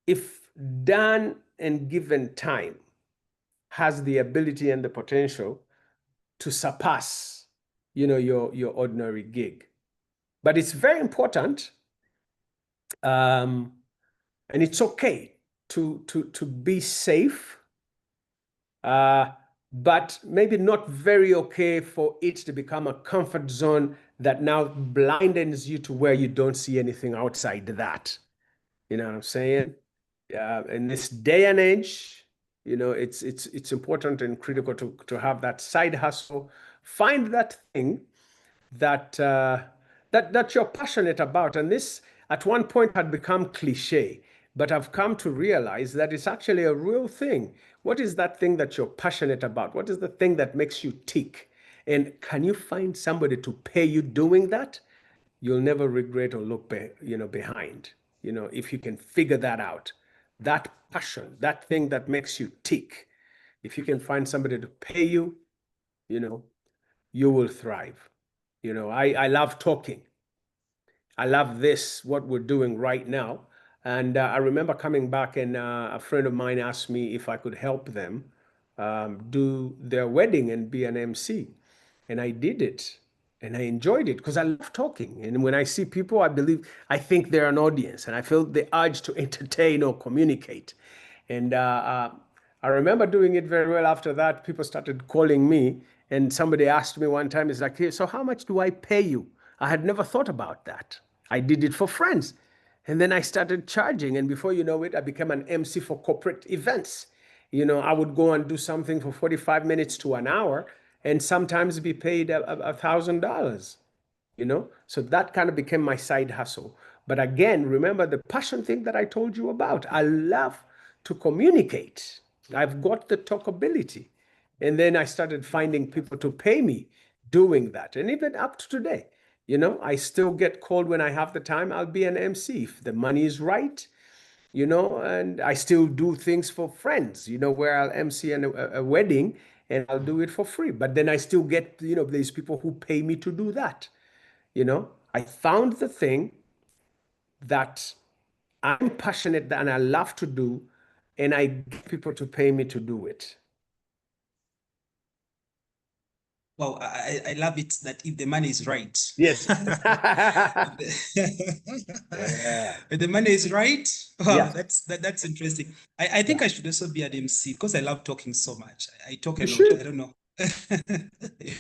if done and given time, has the ability and the potential to surpass, your ordinary gig. But it's very important, and it's okay to be safe, but maybe not very okay for it to become a comfort zone that now blindens you to where you don't see anything outside that. You know what I'm saying? In this day and age, it's important and critical to have that side hustle. Find that thing that you're passionate about. And this at one point had become cliche, but I've come to realize that it's actually a real thing. What is that thing that you're passionate about? What is the thing that makes you tick? And can you find somebody to pay you doing that? You'll never regret or look behind. If you can figure that out, that passion, that thing that makes you tick, if you can find somebody to pay you, you know, you will thrive. I love talking. I love this, what we're doing right now. And I remember coming back and a friend of mine asked me if I could help them do their wedding and be an MC. And I did it and I enjoyed it because I love talking. And when I see people, I think they're an audience and I feel the urge to entertain or communicate. And I remember doing it very well after that. People started calling me, and somebody asked me one time, it's like, "Hey, so how much do I pay you?" I had never thought about that. I did it for friends. And then I started charging. And before you know it, I became an MC for corporate events. I would go and do something for 45 minutes to an hour and sometimes be paid $1,000. So that kind of became my side hustle. But again, remember the passion thing that I told you about. I love to communicate. I've got the talkability. And then I started finding people to pay me doing that. And even up to today, I still get called when I have the time. I'll be an MC if the money is right, and I still do things for friends, where I'll MC a wedding and I'll do it for free. But then I still get, these people who pay me to do that. I found the thing that I'm passionate and I love to do, and I get people to pay me to do it. Well, I love it that if the money is right. Yes. Yeah. If the money is right, wow, Yeah. that's interesting. I think Yeah. I should also be an MC because I love talking so much. I talk You a lot. I should. don't know.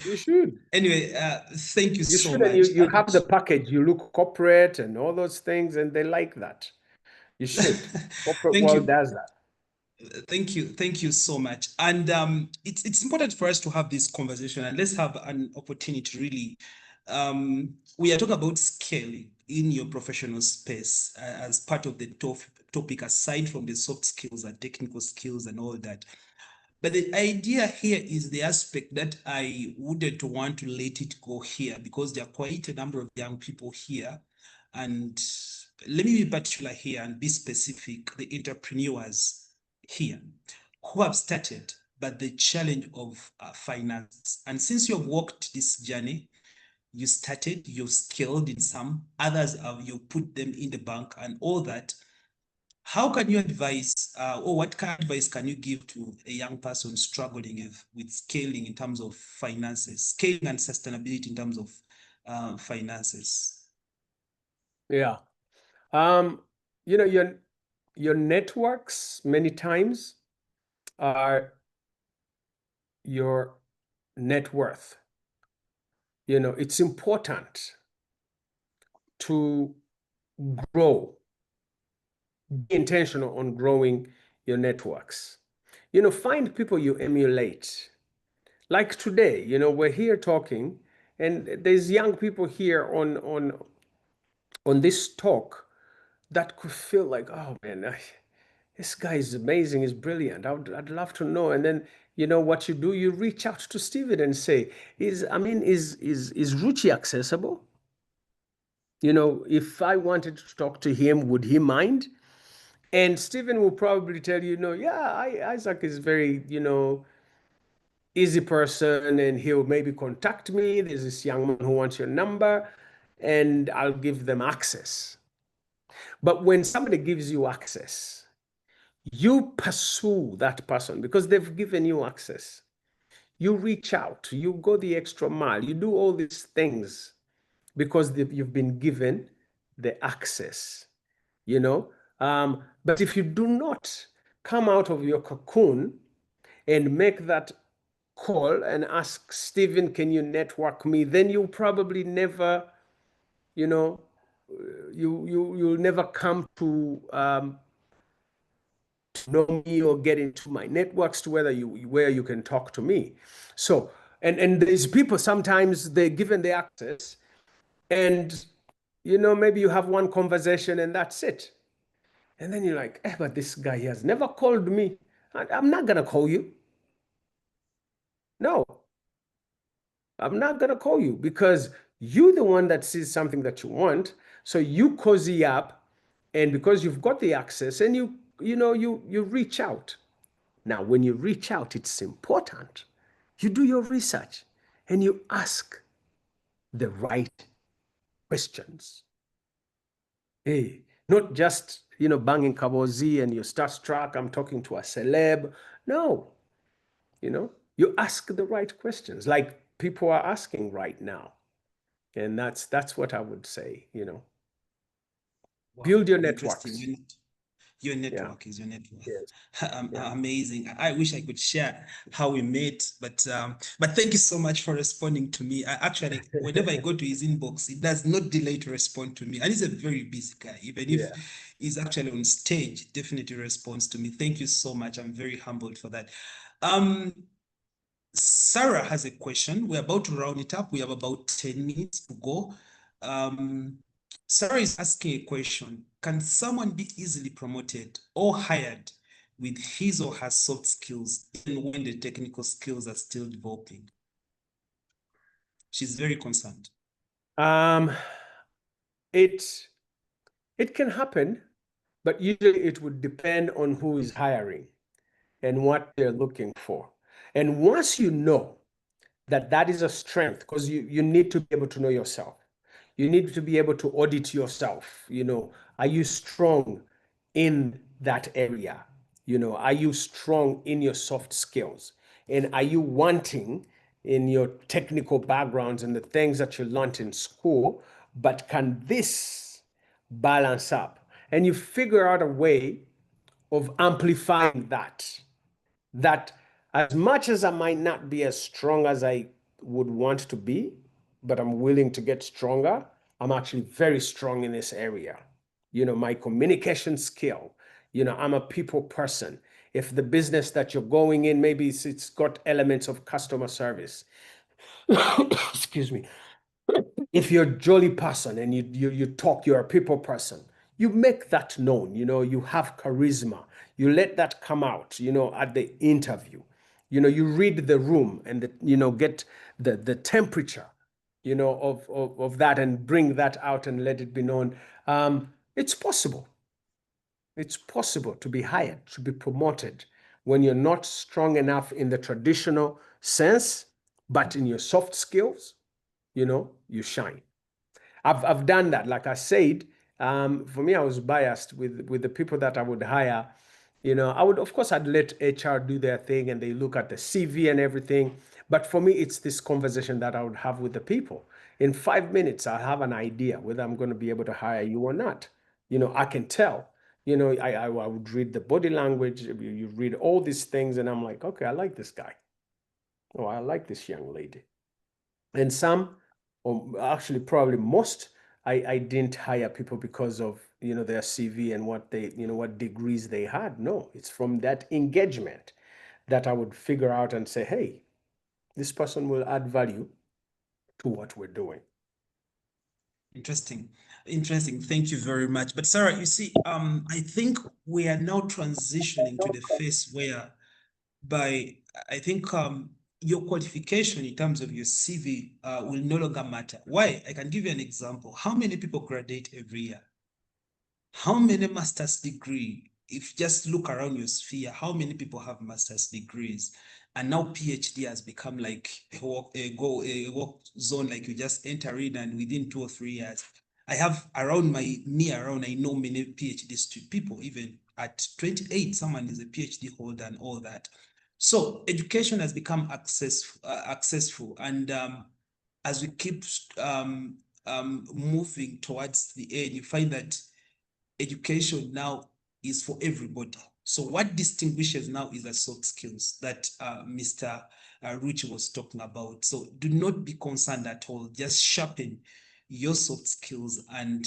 You should. Anyway, thank you You so should. And you, much. you have the package. You look corporate and all those things, and they like that. You should. Corporate Thank world you. does that. Thank you so much. And it's important for us to have this conversation, and let's have an opportunity to really we are talking about scaling in your professional space as part of the topic, aside from the soft skills and technical skills and all that. But the idea here is the aspect that I wouldn't want to let it go here because there are quite a number of young people here. And let me be particular here and be specific, the entrepreneurs here who have started, but the challenge of finance. And since you have walked this journey, you started, you've scaled in some, others have you put them in the bank and all that. How can you advise, or what kind of advice can you give to a young person struggling with scaling in terms of finances, scaling and sustainability in terms of finances? Yeah. Um, your networks many times are your net worth. It's important to grow, be intentional on growing your networks. Find people you emulate. Like today, we're here talking, and there's young people here on this talk that could feel like, oh man, this guy is amazing, he's brilliant. I'd love to know. And then what you do, you reach out to Steven and say, is Ruchi accessible? If I wanted to talk to him, would he mind? And Stephen will probably tell you, yeah, Isaac is very, easy person, and he'll maybe contact me. There's this young man who wants your number, and I'll give them access. But when somebody gives you access, you pursue that person because they've given you access. You reach out, you go the extra mile, you do all these things because you've been given the access, you know. But if you do not come out of your cocoon and make that call and ask Stephen, can you network me? Then you'll probably never, you know, you'll never come to know me or get into my networks to where you can talk to me. So and there's people sometimes they're given the access and maybe you have one conversation and that's it. And then you're like, but this guy he has never called me. I'm not gonna call you. No, I'm not gonna call you because you're the one that sees something that you want. So you cozy up, and because you've got the access and you reach out. Now, when you reach out, it's important. You do your research and you ask the right questions. Hey, not just, banging kabozi and you're starstruck, I'm talking to a celeb. No, you ask the right questions like people are asking right now. And that's what I would say. Wow, Build your networks. interesting. Your Yeah. network is your network. Yes. Yeah. Amazing. I wish I could share how we met, but thank you so much for responding to me. I actually, whenever I go to his inbox, it does not delay to respond to me. And he's a very busy guy. Even if Yeah. he's actually on stage, definitely responds to me. Thank you so much. I'm very humbled for that. Um, Sarah has a question. We're about to round it up. We have about 10 minutes to go. Um, Sarah is asking a question. Can someone be easily promoted or hired with his or her soft skills, even when the technical skills are still developing? She's very concerned. Um, it it can happen, but usually it would depend on who is hiring and what they're looking for. And once you know that that is a strength, because you need to be able to know yourself. You need to be able to audit yourself. Are you strong in that area? Are you strong in your soft skills? And are you wanting in your technical backgrounds and the things that you learned in school, but can this balance up? And you figure out a way of amplifying that as much as I might not be as strong as I would want to be, but I'm willing to get stronger, I'm actually very strong in this area. My communication skill, I'm a people person. If the business that you're going in, maybe it's got elements of customer service. Excuse me. If you're a jolly person and you talk, you're a people person, you make that known. You have charisma. You let that come out, at the interview. You read the room and get the temperature, of that and bring that out and let it be known. It's possible. It's possible to be hired, to be promoted when you're not strong enough in the traditional sense, but in your soft skills, you shine. I've done that. Like I said, for me, I was biased with the people that I would hire. I would, of course, I'd let HR do their thing and they look at the CV and everything. But for me, it's this conversation that I would have with the people. In 5 minutes, I have an idea whether I'm going to be able to hire you or not. I can tell. I would read the body language. You read all these things, and I'm like, okay, I like this guy. Oh, I like this young lady. And some, or actually probably most, I didn't hire people because of their CV and what degrees they had. No, it's from that engagement that I would figure out and say, hey, this person will add value to what we're doing. Interesting. Interesting. Thank you very much. But Sarah, you see, I think we are now transitioning to the phase where by I think your qualification in terms of your CV will no longer matter. Why? I can give you an example. How many people graduate every year? How many master's degree if you just look around your sphere, how many people have master's degrees? And now PhD has become like a work zone, like you just enter in and within 2 or 3 years. I have around I know many PhD people, even at 28, someone is a PhD holder and all that. So education has become accessible, and as we keep moving towards the end, you find that education now is for everybody. So what distinguishes now is the soft skills that Mr. Ruchi was talking about. So do not be concerned at all. Just sharpen your soft skills and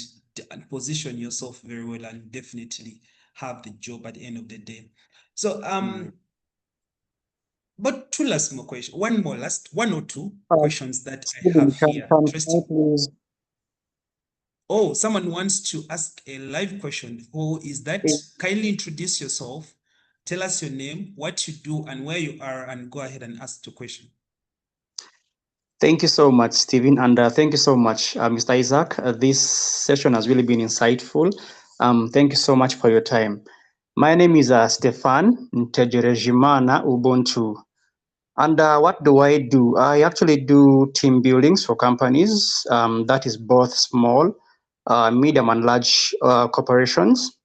position yourself very well, and definitely have the job at the end of the day. So but two last more questions. One or two questions that I Stephen, have here. can I Interesting. please? Oh, someone wants to ask a live question. Who is that? eh, Kindly introduce yourself. Tell us your name, what you do, and where you are, and go ahead and ask the question. Thank you so much, Stephen, and thank you so much, Mr. Isaac. This session has really been insightful. Thank you so much for your time. My name is Stefan Ntejerejimana Ubuntu. And what do? I actually do team buildings for companies, that is both small, medium, and large corporations.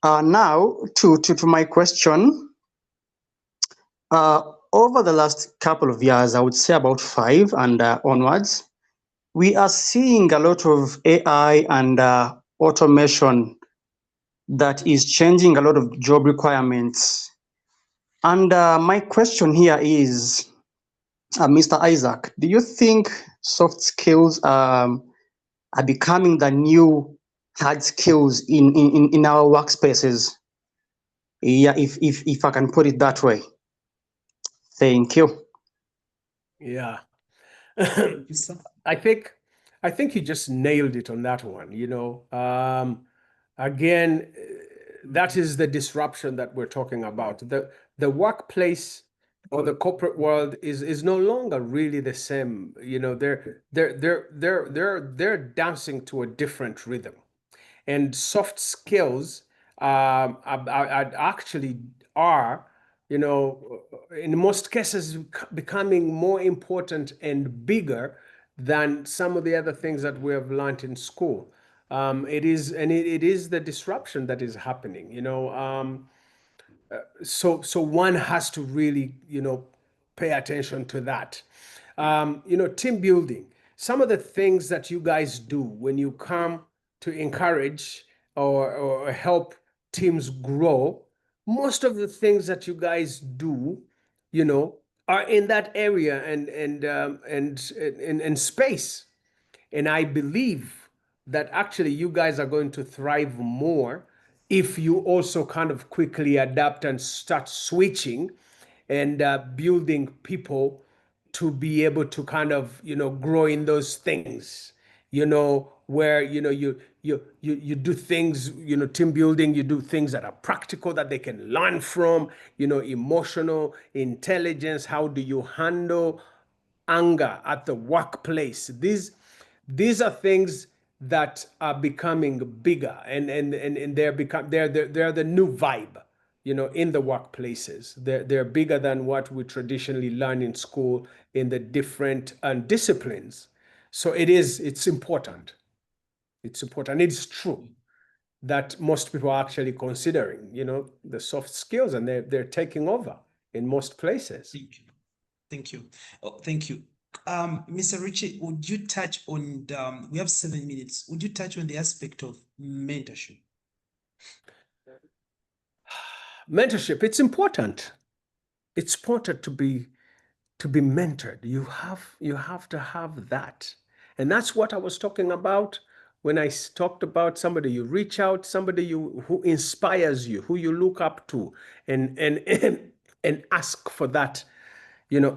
Now, to my question, uh, over the last couple of years, I would say about 5 and onwards, we are seeing a lot of AI and automation that is changing a lot of job requirements. And my question here is, Mr. Isaac, do you think soft skills are becoming the new hard skills in our workspaces? Yeah, if I can put it that way. Thank you. Yeah. Thank you, sir. I think I think you just nailed it on that one. Again, that is the disruption that we're talking about. The workplace or the corporate world is no longer really the same. They're dancing to a different rhythm. And soft skills actually are, in most cases, becoming more important and bigger than some of the other things that we have learned in school. It is the disruption that is happening. So one has to really pay attention to that. Team building, some of the things that you guys do when you come to encourage or help teams grow, most of the things that you guys do you know are in that area and space. And I believe that actually you guys are going to thrive more if you also kind of quickly adapt and start switching and building people to be able to kind of grow in those things, where you do things, team building, you do things that are practical that they can learn from, emotional intelligence. How do you handle anger at the workplace? These are things that are becoming bigger, and they're the new vibe, in the workplaces. They're bigger than what we traditionally learn in school in the different disciplines. So it's important. It's true that most people are actually considering, the soft skills, and they're taking over in most places. Thank you. Thank you. Oh, thank you. Mr. Richie, would you touch on we have 7 minutes. Would you touch on the aspect of mentorship? Mentorship, it's important. It's important to be mentored. You have to have that. And that's what I was talking about when I talked about somebody you reach out, somebody who inspires you, who you look up to, and ask for that,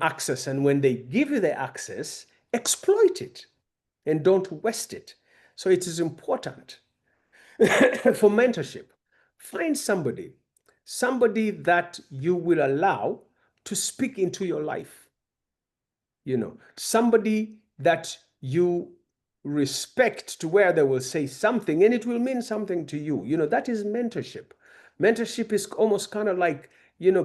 access. And when they give you the access, exploit it and don't waste it. So it is important for mentorship. Find somebody that you will allow to speak into your life, somebody that you respect, to where they will say something and it will mean something to you. That is mentorship. Mentorship is almost kind of like,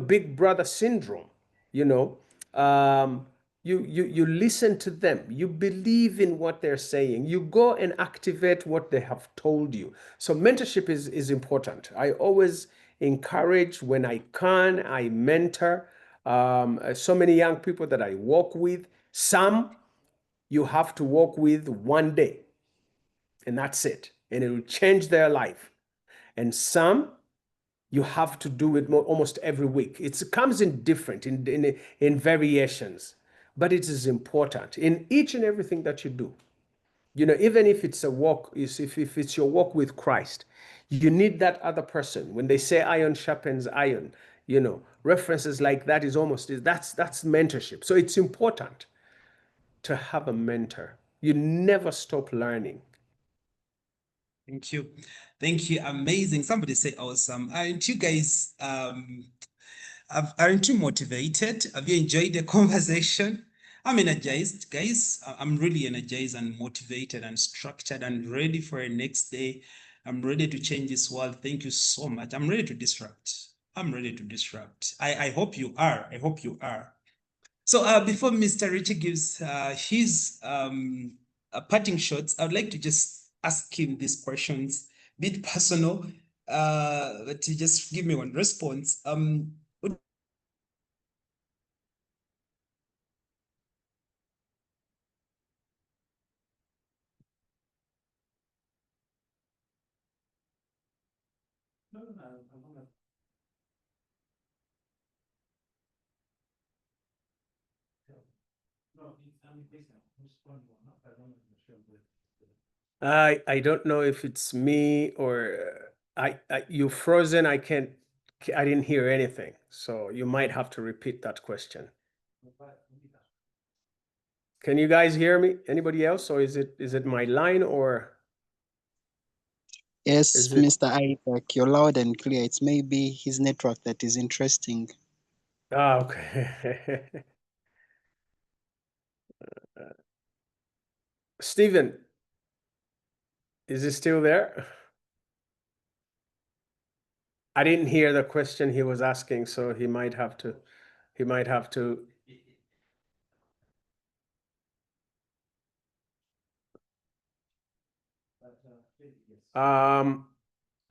big brother syndrome, you know. Um, you listen to them, you believe in what they're saying, you go and activate what they have told you. So mentorship is important. I always encourage, when I can, I mentor so many young people that I work with. Some you have to work with one day, and that's it, and it will change their life. And some you have to do it almost every week. It comes in different, in variations, but it is important in each and everything that you do. Even if it's a walk, if it's your walk with Christ, you need that other person. When they say iron sharpens iron, references like that that's mentorship. So it's important to have a mentor. You never stop learning. Thank you. Thank you. Amazing. Somebody say awesome. Aren't you guys aren't you motivated? Have you enjoyed the conversation? I'm energized, guys. I'm really energized and motivated and structured and ready for a next day. I'm ready to change this world. Thank you so much. I'm ready to disrupt. I'm ready to disrupt. I hope you are. I hope you are. So before Mr. Richie gives his parting shots, I would like to just ask him these questions, a bit personal, but to just give me one response. I don't know if it's me or you frozen. I didn't hear anything. So you might have to repeat that question. Can you guys hear me? Anybody else? Or is it my line, or Yes, is it? Mr. Isaac, you're loud and clear. It's maybe his network that is interesting. Okay. Stephen, is he still there? I didn't hear the question he was asking, so he might have to.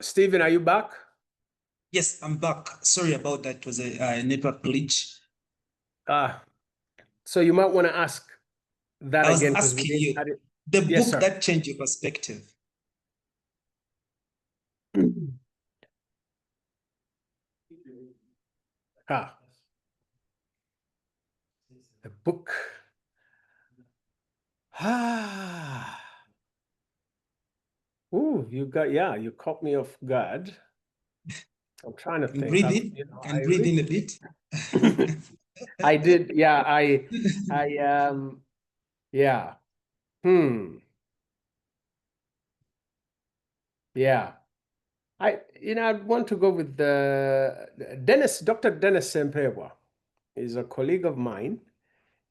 Stephen, are you back? Yes, I'm back. Sorry about that. It was a network glitch. So you might want to ask that I was again, because we asking didn't. you the Yes, book sir. that changed your perspective. The book. Ooh, you caught me off guard. I'm trying to Can think. breathe in. I Can breathe in a bit. I did. Yeah, yeah. Yeah. I want to go with Dr. Dennis Sempewa. He's a colleague of mine,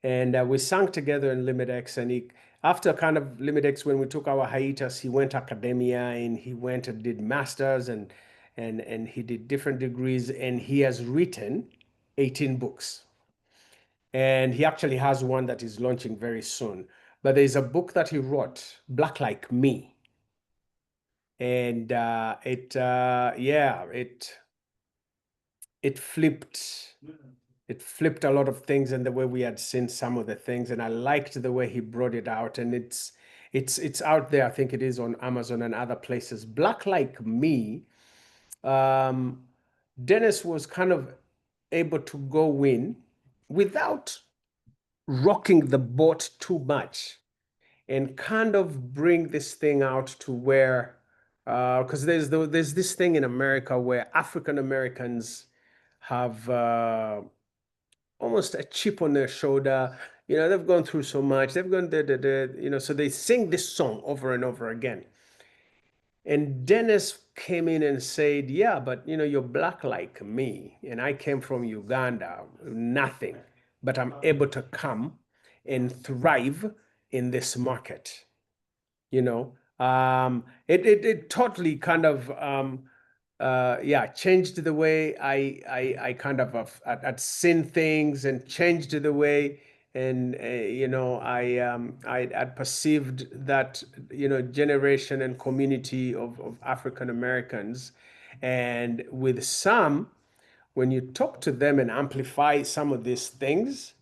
and we sang together in Limidex. And after kind of Limidex, when we took our hiatus, he went academia, and he went and did masters, and he did different degrees, and he has written 18 books. And he actually has one that is launching very soon. But there's a book that he wrote, Black Like Me. And it flipped a lot of things and the way we had seen some of the things, and I liked the way he brought it out, and it's out there. I think it is on Amazon and other places. Black Like Me. Dennis was kind of able to go in without rocking the boat too much, and kind of bring this thing out to where, because there's this thing in America where African Americans have almost a chip on their shoulder. They've gone through so much. They've gone so they sing this song over and over again. And Dennis came in and said, yeah, but you're black like me, and I came from Uganda, nothing, but I'm able to come and thrive in this market. It totally kind of yeah, changed the way I kind of I'd seen things, and changed the way, and you know, I'd perceived that, you know, generation and community of African Americans. And with some, when you talk to them and amplify some of these things,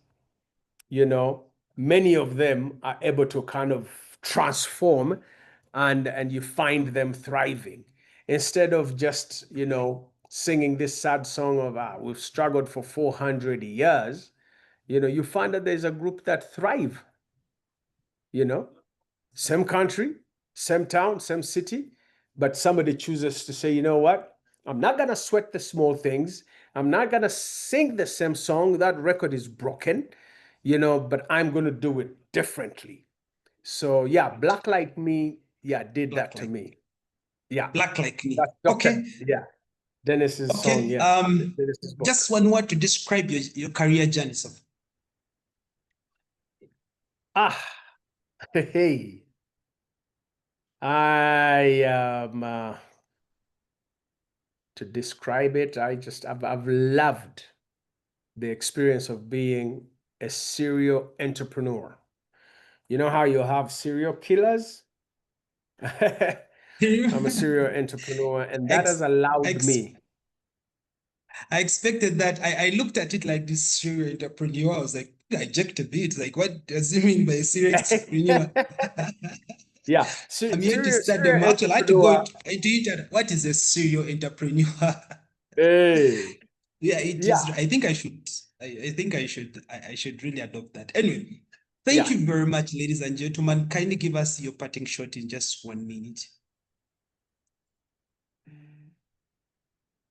you know, many of them are able to kind of transform, and you find them thriving, instead of just, you know, singing this sad song of, we've struggled for 400 years. You know, you find that there's a group that thrive, you know, same country, same town, same city, but somebody chooses to say, you know what, I'm not gonna sweat the small things, I'm not gonna sing the same song, that record is broken, you know, but I'm gonna do it differently. So yeah, Black Like Me, yeah, did Black that to Like me. Yeah, Black Like Me. that's Okay. Dr. Yeah, Dennis's song. Okay. Yeah, Dennis's book. Just one word to describe your career journey. So Hey, I to describe it, I've loved the experience of being a serial entrepreneur. You know how you have serial killers? I'm a serial entrepreneur, and that has allowed me. I expected that. I looked at it like this serial entrepreneur. I was like, I jerked a bit. Like, what does he mean by serial entrepreneur? Yeah, I'm here to start the serial module. I had to go entrepreneur. into it. What is a serial entrepreneur? Hey, Yeah, it yeah, is. I think I should. I think I should really adopt that. Anyway, thank yeah. you very much, ladies and gentlemen. Kindly give us your parting shot in just 1 minute.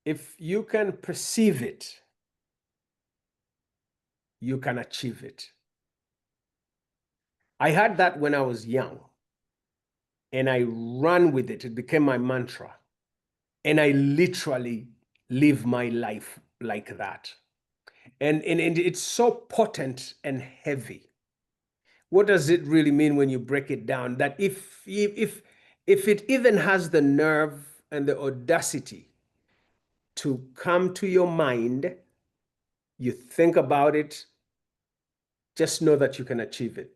If you can perceive it, you can achieve it. I had that when I was young, and I ran with it. It became my mantra. And I literally live my life like that. And it's so potent and heavy. What does it really mean when you break it down? That if it even has the nerve and the audacity to come to your mind, you think about it, just know that you can achieve it.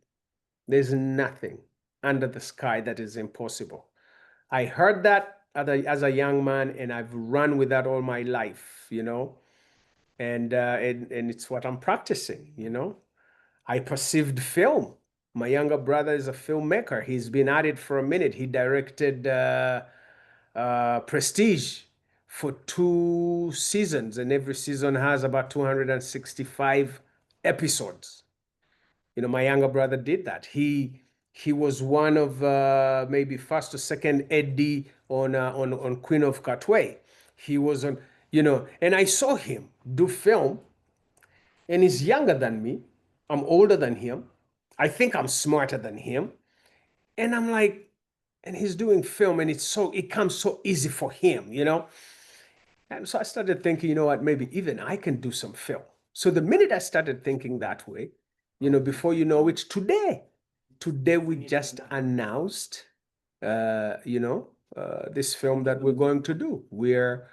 There's nothing under the sky that is impossible. I heard that as a young man, and I've run with that all my life, you know, and it's what I'm practicing, you know. I perceived film. My younger brother is a filmmaker. He's been at it for a minute. He directed Prestige for 2 seasons, and every season has about 265 episodes. You know, my younger brother did that. He was one of maybe first or second AD on Queen of Katwe. He was on, you know, and I saw him do film, and he's younger than me. I'm older than him. I think I'm smarter than him. And I'm like, and he's doing film, and it comes so easy for him, you know? And so I started thinking, you know what, maybe even I can do some film. So the minute I started thinking that way, you know, before you know it, today we just announced, this film that we're going to do. We're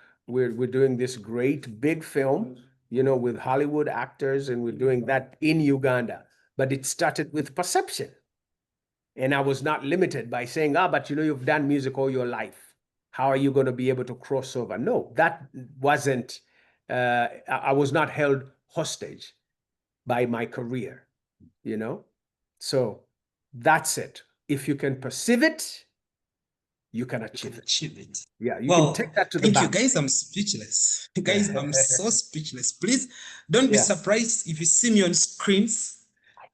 doing this great big film, you know, with Hollywood actors, and we're doing that in Uganda. But it started with perception. And I was not limited by saying, but you know, you've done music all your life. How are you going to be able to cross over? No, that wasn't, I was not held hostage by my career, you know? So that's it. If you can perceive it, you can achieve it. Achieve it. Yeah, you can Well, take that to the thank you, bank. guys. I'm speechless. Guys, I'm so speechless. Please don't be Yeah. surprised if you see me on screens.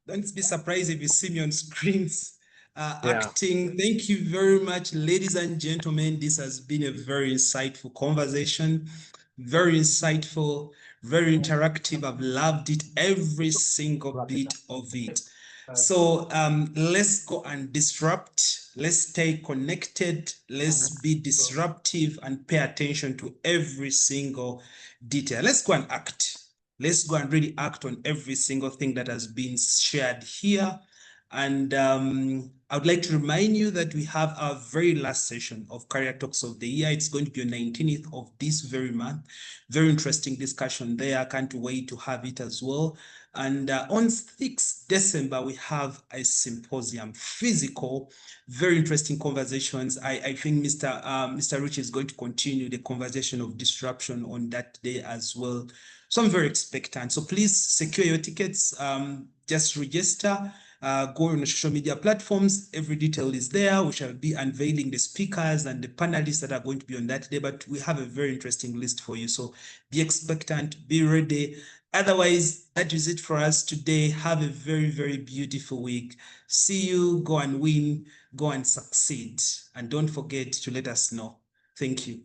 Don't be surprised if you see me on screens acting. Thank you very much, ladies and gentlemen. This has been a very insightful conversation, very insightful, very interactive. I've loved it, every single bit of it. So let's go and disrupt. Let's stay connected. Let's be disruptive and pay attention to every single detail. Let's go and act. Let's go and really act on every single thing that has been shared here. And I would like to remind you that we have our very last session of Career Talks of the year. It's going to be on 19th of this very month. Very interesting discussion there. I can't wait to have it as well. And on 6th December, we have a symposium, physical, very interesting conversations. I think Mr. Rich is going to continue the conversation of disruption on that day as well. So I'm very expectant. So please secure your tickets. Just register. Go on the social media platforms. Every detail is there. We shall be unveiling the speakers and the panelists that are going to be on that day, but we have a very interesting list for you. So be expectant, be ready. Otherwise, that is it for us today. Have a very, very beautiful week. See you, go and win, go and succeed. And don't forget to let us know. Thank you.